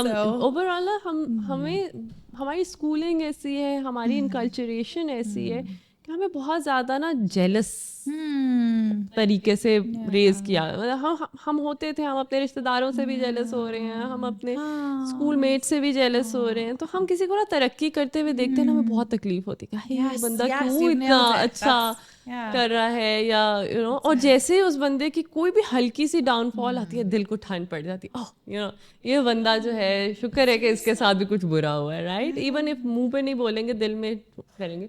overall हमें हमारी schooling ऐसी है, हमारी इनकल्चरेशन ऐसी है कि हमें बहुत ज़्यादा ना जेलस तरीके से रेज किया. हम होते थे, हम अपने रिश्तेदारों से भी जेलस हो रहे हैं, हम अपने स्कूल मेट से भी जेलस हो रहे हैं, तो हम किसी को ना तरक्की करते हुए देखते हैं ना, हमें बहुत तकलीफ होती है कि ये बंदा क्यों इतना अच्छा कर रहा है, या यू नो. और जैसे ही उस बंदे की कोई भी हल्की सी डाउनफॉल आती है, दिल को ठंड पड़ जाती है, ओह यू नो ये बंदा जो है, शुक्र है कि इसके साथ भी कुछ बुरा हुआ है, राइट? इवन इफ मुंह पे नहीं बोलेंगे, दिल में करेंगे.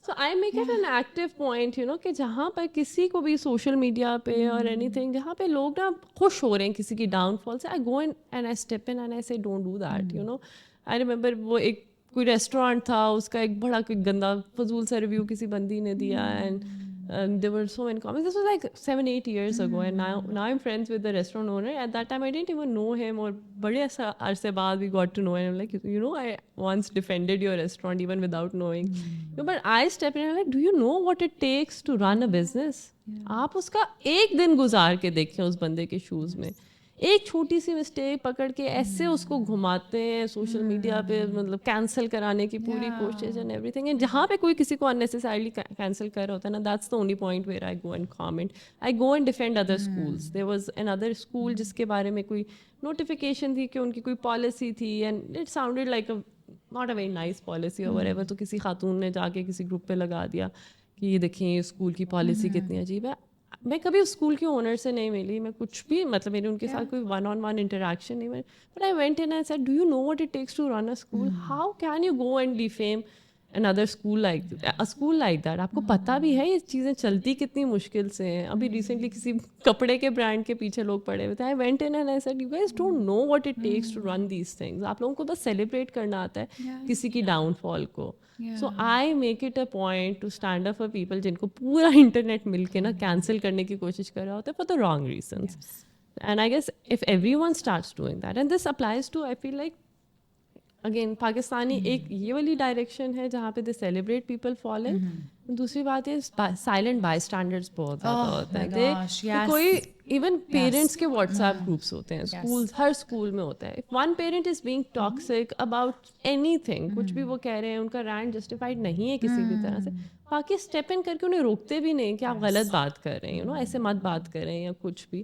So I make it an active point, you know, कि जहाँ पर किसी को भी सोशल मीडिया पे और एनीथिंग, जहाँ पे लोग ना खुश हो रहे हैं किसी की डाउनफॉल से, I go in and I step in and I say don't do that, you know. I remember वो एक कोई रेस्टोरेंट था, उसका एक बड़ा कोई गंदा फजूल सा रिव्यू किसी बंदी ने दिया, and there were so many comments. This was like 7-8 years ago, and now I'm friends with the restaurant owner. At that time I didn't even know him, or बड़े अरसे बाद we got to know, and I'm like, you know, I once defended your restaurant even without knowing. No, but I stepped in and I'm like, do you know what it takes to run a business? आप उसका एक दिन गुजार के देखें उस बंदे के शूज़ में. एक छोटी सी मिस्टेक पकड़ के ऐसे उसको घुमाते हैं सोशल मीडिया पे, मतलब कैंसिल कराने की पूरी कोशिश एंड एवरीथिंग. एंड जहाँ पे कोई किसी को अननेसेसरली कैंसिल कर रहा होता है ना, that's the only point where I go and comment, I go and defend other schools. There was another school जिसके बारे में कोई नोटिफिकेशन थी कि उनकी कोई पॉलिसी थी, and it sounded like a not a very nice policy और व्हाटएवर. तो किसी खातून ने जाके किसी ग्रुप पे लगा दिया कि ये देखिए स्कूल की पॉलिसी कितनी अजीब है. मैं कभी उस स्कूल के ओनर से नहीं मिली, मैं कुछ भी, मतलब मेरे उनके साथ कोई one-on-one इंटरेक्शन नहीं, but I went in and said, do you know what it takes to run a school? How can you go and defame another school like a school like that? आपको पता भी है ये चीज़ें चलती कितनी मुश्किल से हैं. अभी रिसेंटली किसी कपड़े के ब्रांड के पीछे लोग पड़े हुए थे. I went in and I said, you guys don't know what it takes to run these things. आप लोगों को बस सेलिब्रेट करना आता है किसी की डाउनफॉल को. So I make it a point to stand up for people जिनको पूरा इंटरनेट मिलके ना कैंसिल करने की कोशिश कर रहा होता है for the wrong reasons. And I guess if everyone starts doing that, and this applies to, I feel like again Pakistani एक ये वाली डायरेक्शन है जहाँ पे they celebrate people fall in. दूसरी बात है साइलेंट बाय स्टैंडर्ड्स बहुत ज़्यादा होते हैं. कोई इवन पेरेंट्स के व्हाट्सएप ग्रुप्स होते हैं स्कूल्स, हर स्कूल में होता है. If one parent is being toxic about anything, कुछ भी वो कह रहे हैं, उनका रैंट जस्टिफाइड नहीं है किसी भी तरह से, बाकी स्टेप इन करके उन्हें रोकते भी नहीं कि आप गलत बात कर रहे हैं, यू नो, ऐसे मत बात करें या कुछ भी.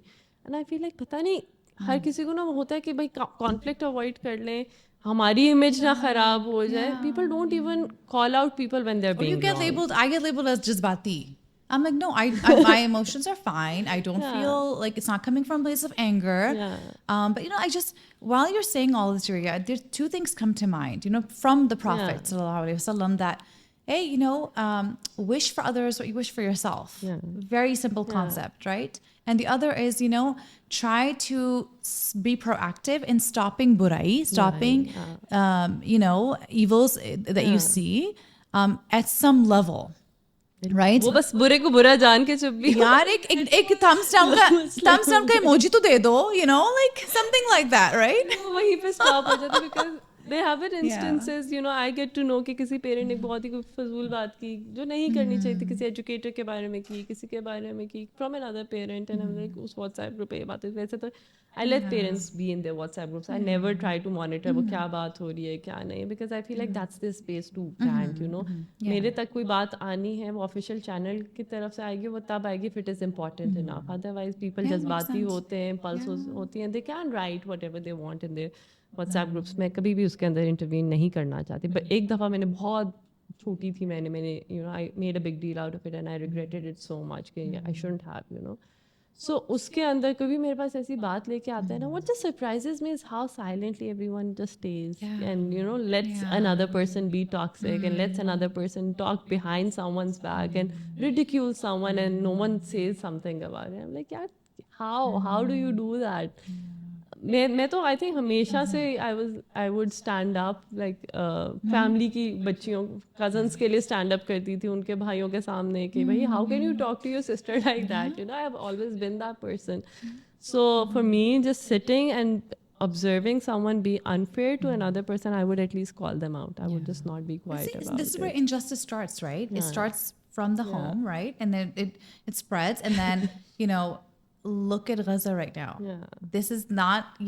एंड आई फील लाइक पता नहीं हर किसी को ना होता है कि भाई कॉन्फ्लिक्ट अवॉइड कर लें, हमारी इमेज ना खराब हो जाए. People don't even call out people when they are Or you being get wrong. labeled, I get labeled as jazbati. I'm like, no, my emotions are fine. I don't Yeah. feel like it's not coming from a place of anger. Yeah. But I just, while you're saying all this, Ria, there's two things come to mind, from the Prophet, sallallahu alaihi wasallam, that, hey, wish for others what you wish for yourself. Yeah. Very simple concept, right? And the other is, try to be proactive in stopping burai, stopping, evils that you see at some level. Right? वो बस बुरे को बुरा जान के चुप भी. यार एक thumbs down का emoji तो दे दो, like something like that, right? वहीं पे स्टॉप हो जाता है because they have it instances, I get to know कि किसी पेरेंट ने बहुत ही कोई फजूल बात की जो नहीं करनी चाहिए थी, किसी एजुकेटर के बारे में की, किसी के बारे में की, from another parent, and I'm like उस WhatsApp ग्रुप पे ये बात हुई. वैसे तो I let parents be in their WhatsApp groups. I never try to monitor वो क्या बात हो रही है क्या नहीं, because I feel like that's their space to rant, मेरे तक कोई बात आनी है वो ऑफिशियल चैनल की तरफ से आएगी, वो तब आएगी if it is important enough. Otherwise people जज्बाती होते हैं, पल्स होती हैं, they can write whatever they want in their WhatsApp groups. मैं कभी भी उसके अंदर इंटरवीन नहीं करना चाहती. बट एक दफ़ा मैंने बहुत छोटी थी, मैंने I made a big deal out of it and I regretted it so much कि आई शुडंट हैव, सो उसके अंदर कभी मेरे पास ऐसी बात लेके आता है ना, what just surprises me is how silently everyone just stays and lets another person be toxic and lets another person talk behind someone's back and ridicule someone and no one says something about it. I am like यार how do you do that. मैं तो I think हमेशा से I would stand up like family की बच्चियों cousins के लिए stand up करती थी उनके भाइयों के सामने कि भाई how can you talk to your sister like that, I have always been that person. So for me just sitting and observing someone be unfair to another person, I would at least call them out. I would just not be quiet about it. This is where injustice starts, right? It starts from the home, right? And then it spreads, and then look at Gaza right now. This is not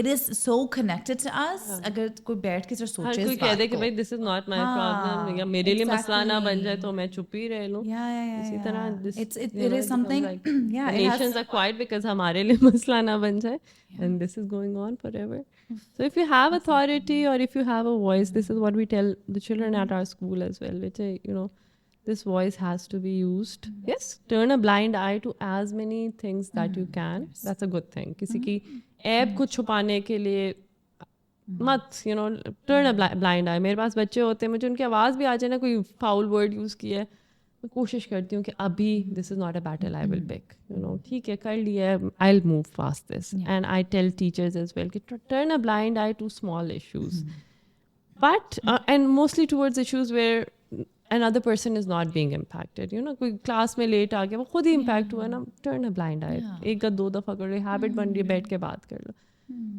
it is so connected to us. अगर कोई बैठ के सोचे कोई कह दे कि भाई this is not my problem या मेरे लिए मसला ना बन जाए तो मैं चुप ही रह लूं. इसी तरह it is something like, nations are quiet because हमारे लिए मसला ना बन जाए, and this is going on forever. So if you have authority or if you have a voice, this is what we tell the children at our school as well, which this voice has to be used. Yes, turn a blind eye to as many things that you can. That's a good thing. किसी की ऐब को छुपाने के लिए मत turn a blind eye. मेरे पास बच्चे होते हैं, मुझे उनकी आवाज़ भी आ जाए ना, कोई फाउल वर्ड यूज़ किया है, मैं कोशिश करती हूँ कि अभी this is not a battle I will pick. ठीक है कर लिया, I'll move past this. And I tell teachers as well कि turn a blind eye to small issues. But and mostly towards issues where another person is not being impacted. कोई class में late आ गया, वो खुद ही impact हुआ ना, turn a blind आई. एक दो दफ़ा कर लो, हैबिट बन रही है, बैठ के बात कर लो.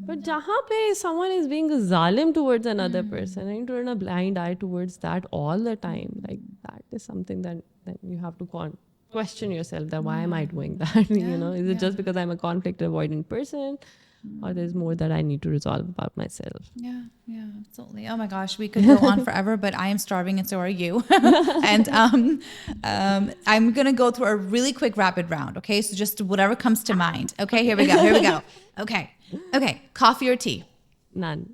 बट जहाँ पे someone is being zalim towards another person, and you turn a blind eye towards that all the time, like that is something that you have to question yourself, that why am I doing that? Is it just because I'm a conflict avoidant person, or there's more that I need to resolve about myself? Yeah, absolutely. Oh my gosh, we could go on forever, but I am starving and so are you. And I'm going to go through a really quick rapid round, okay? So just whatever comes to mind. Okay, here we go. Okay, coffee or tea? None.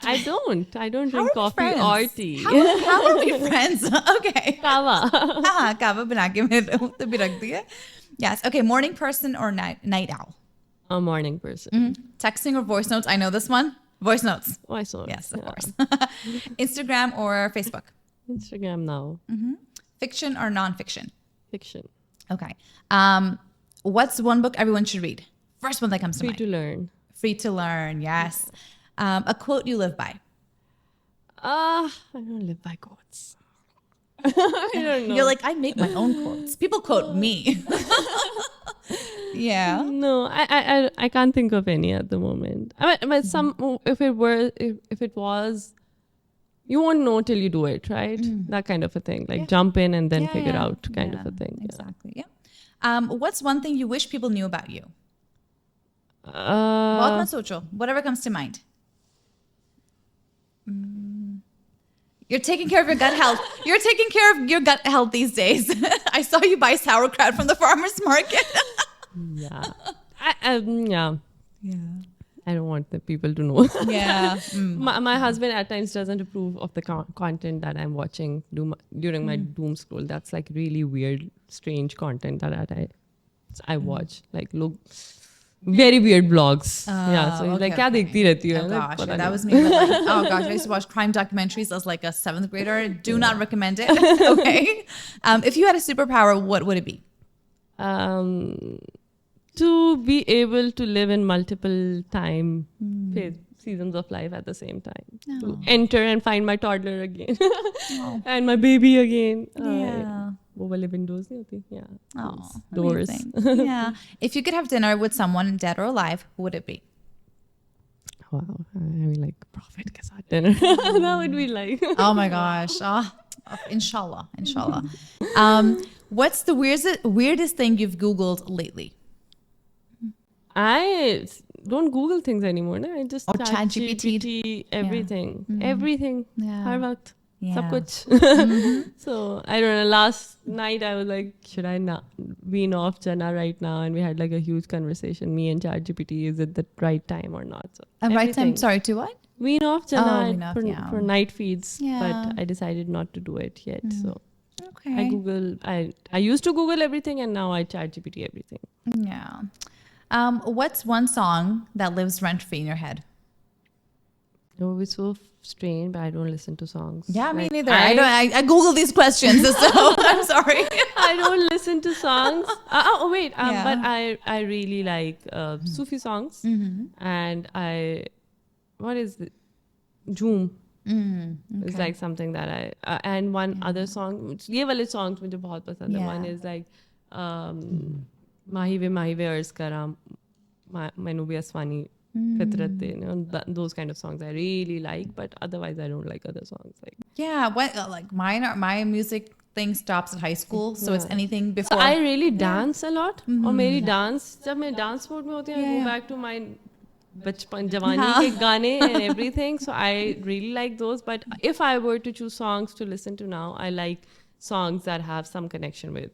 I don't drink coffee or tea. How are we friends? Okay. Kava. Kava bana ke mere to bhi rakh diya. Yes, okay, morning person or night owl? A morning person. Texting or voice notes? I know this one. Voice notes. Voice notes. Yes, of course. Instagram or Facebook? Instagram now. Fiction or non-fiction? Fiction. Okay. What's one book everyone should read? First one that comes to mind. Free to learn. Free to learn, yes. A quote you live by? I don't live by quotes. I don't know. You're like, I make my own quotes. People quote me. Yeah. No, I can't think of any at the moment. I mean, but some if it was, you won't know till you do it, right? That kind of a thing, like jump in and then figure out kind of a thing. Exactly. Yeah. What's one thing you wish people knew about you? Uh, Whatever comes to mind. You're taking care of your gut health. You're taking care of your gut health these days. I saw you buy sauerkraut from the farmer's market. Yeah. Yeah. Yeah. I don't want the people to know. Yeah. My husband at times doesn't approve of the content that I'm watching during my doom scroll. That's like really weird, strange content that I watch. Like, look, very weird vlogs. Yeah, so he's like, "Kya dekhti rehti hai?" Oh Like, gosh, "Pata that nahi." was me. But like, oh gosh, I used to watch crime documentaries as like a 7th grader. Do not recommend it. Okay. If you had a superpower, what would it be? To be able to live in multiple seasons of life at the same time. To enter and find my toddler again. And my baby again. Yeah. वो वाले windows नहीं होती? Yeah. Oh, Doors. amazing. Yeah. If you could have dinner with someone dead or alive, who would it be? Wow. I mean, like, prophet ke saath dinner. That would be like. Oh my gosh. Inshallah. Inshallah. What's the weirdest thing you've Googled lately? I don't Google things anymore. No? I just ChatGPT. everything. Everything. Yeah. Har waqt. Yeah. Sab kuch. So I don't know. Last night I was like, should I not wean off Jana right now? And we had like a huge conversation. Me and ChatGPT, is it the right time or not? So Right time. Sorry, to what? Wean off Jana wean off, yeah. for night feeds, Yeah. but I decided not to do it yet. So Okay. I used to Google everything, and now I ChatGPT everything. Yeah. What's one song that lives rent free in your head? It would be so strange, but I don't listen to songs. Yeah, me Like, neither. I Google these questions, so I'm sorry. I don't listen to songs. Wait. Yeah. But I really like Sufi songs, and what is it? Joom. It's like something that I and one other song. ये वाले songs मुझे बहुत पसंद है. Yeah. One is like Mahi ve arz karam, Mainu bhi aswani fitrat de. Those kind of songs I really like, but otherwise I don't like other songs. Like, Yeah, like my music thing stops at high school, so it's anything before. so I really dance a lot. और मेरी dance जब मैं dance mode में होती हूँ, I go back to my बचपन जवानी के गाने and everything. So I really like those. But if I were to choose songs to listen to now, I like songs that have some connection with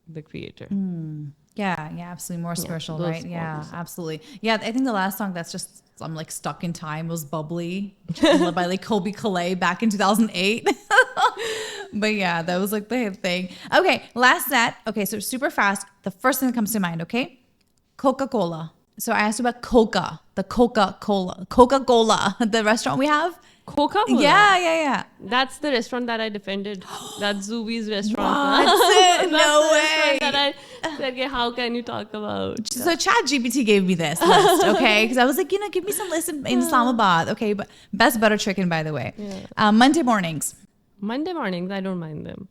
the creator. Yeah, absolutely. More spiritual, those right? Yeah, ones. absolutely. Yeah, I think the last song that's just, I'm like stuck in time was Bubbly by like Colby Calais back in 2008. But yeah, that was like the hit thing. Okay, last set. Okay, so super fast. The first thing that comes to mind, okay? Coca-Cola. So I asked you about the Coca-Cola, the restaurant we have. Coca-Cola? Yeah. That's the restaurant that I defended. That's Zubi's restaurant. What? No the way. restaurant that I said, okay, how can you talk about? So ChatGPT gave me this list, okay? Because I was like, give me some list in Islamabad. Okay, but best butter chicken, by the way. Yeah. Monday mornings. Monday mornings, I don't mind them.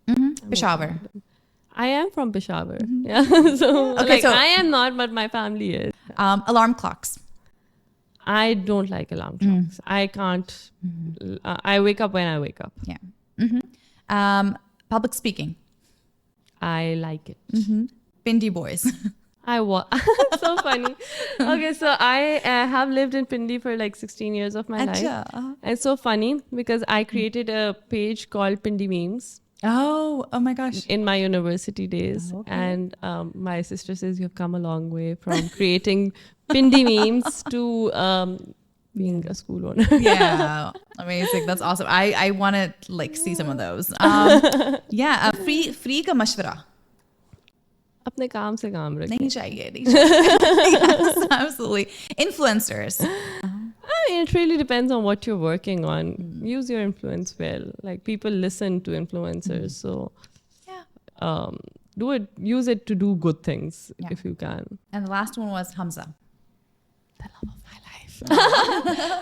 Peshawar. I am from Peshawar. Yeah. So, Okay, so- I am not, but my family is. Alarm clocks. I don't like alarm clocks. I can't. I wake up when I wake up. Yeah. Public speaking. I like it. Pindi boys. So funny. Okay, so I have lived in Pindi for like 16 years of my life. Acha. It's so funny because I created a page called Pindi Memes Oh my gosh. in my university days. Okay. And my sister says you've come a long way from creating Pindi memes to being a school owner. Yeah. Amazing. That's awesome. I want to like see some of those. Free ka mashwara. अपने काम से काम रखें. Nahi chahiye. Yes, absolutely. Influencers. I mean, it really depends on what you're working on. Use your influence well. Like, people listen to influencers, so Yeah. do it. Use it to do good things Yeah. if you can. And the last one was Hamza. The love of my life.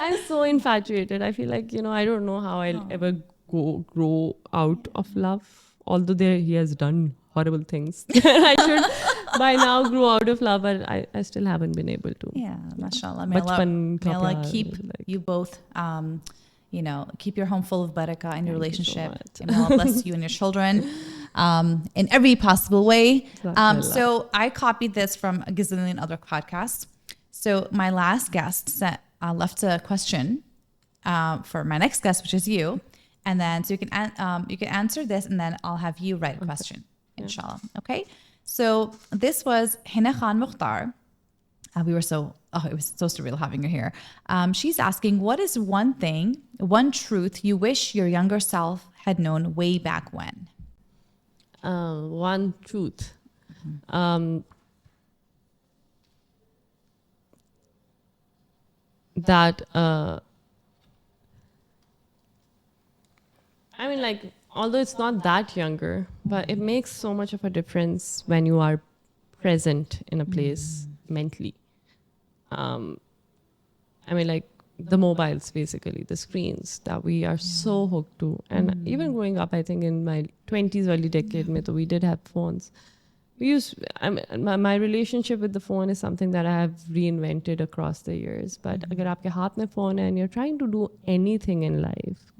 I'm so infatuated. I feel like, I don't know how I'll ever grow out of love. Although he has done horrible things. I should by now grow out of love, but I still haven't been able to. Yeah, mashallah. May Bachpan ka Allah pyar, keep like- you both, keep your home full of barakah in your Thank you so relationship. much. And may Allah bless you and your children in every possible way. Jazakallah. So I copied this from a gazillion other podcasts. So my last guest left a question for my next guest, which is you. And then, so you can answer this, and then I'll have you write a question, inshallah. Okay. So this was Hina Khan Mukhtar. It was so surreal having her here. She's asking, what is one thing, one truth you wish your younger self had known way back when? One truth. That I mean, like, although it's not that younger, but it makes so much of a difference when you are present in a place mentally. I mean, like, the mobiles, basically, the screens that we are so hooked to. And even growing up, I think in my 20s, early decade, we did have phones. My relationship with the phone is something that I have reinvented across the years. But agar aapke haath mein phone hai and you're trying to do anything in life,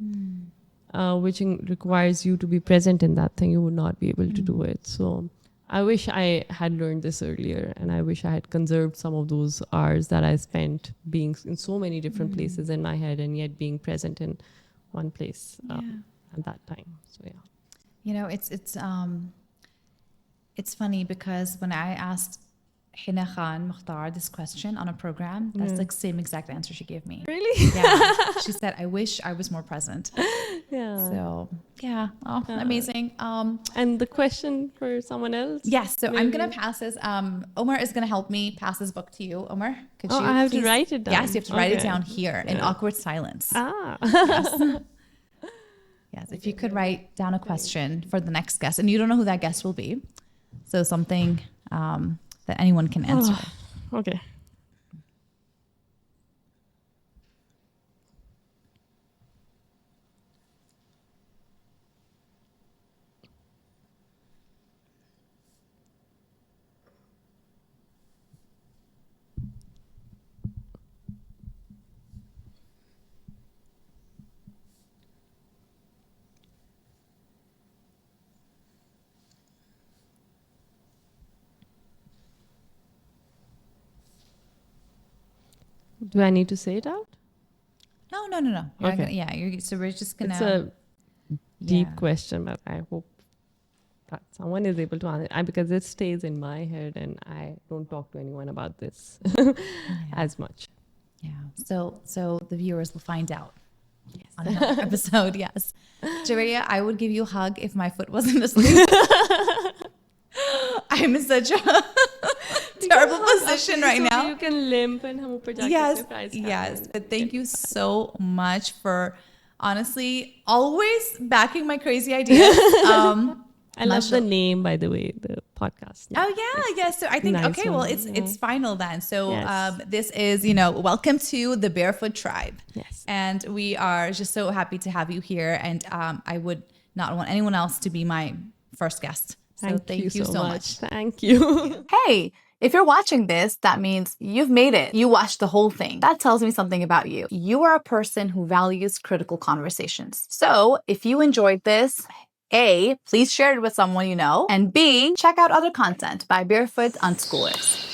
which requires you to be present in that thing, you would not be able to do it. So I wish I had learned this earlier, and I wish I had conserved some of those hours that I spent being in so many different places in my head and yet being present in one place at that time. So yeah. You know, it's funny because when I asked Hina Khan Mukhtar this question on a program, that's the same exact answer she gave me. Really? Yeah. She said, I wish I was more present. Yeah. So, yeah. Oh, amazing. And the question for someone else? Yes. So I'm going to pass this. Omar is going to help me pass this book to you. Omar, could you I have please? to write it down. Yes, you have to write it down here in awkward silence. Yes. Yes. If you could write down a question for the next guest, and you don't know who that guest will be. So something that anyone can answer. Okay. Do I need to say it out? No. You're Okay. so we're just gonna. It's a deep question, but I hope that someone is able to answer it, because it stays in my head and I don't talk to anyone about this as much. Yeah. So the viewers will find out on another episode. Yes. Jaria, I would give you a hug if my foot wasn't asleep. I'm in such a terrible position right now. You can limp and hum upar jaake Yes. apne prize Yes. tag But thank you so much for honestly always backing my crazy ideas. I love the name, by the way, the podcast name. Oh yeah, yes. So I think Nice okay, well one. it's final then. So Yes. this is, welcome to the Barefoot Tribe. Yes. And we are just so happy to have you here. And I would not want anyone else to be my first guest. So thank you so much. Thank you. Hey, if you're watching this, that means you've made it. You watched the whole thing. That tells me something about you. You are a person who values critical conversations. So if you enjoyed this, A, please share it with someone you know, and B, check out other content by Barefoot Unschoolers.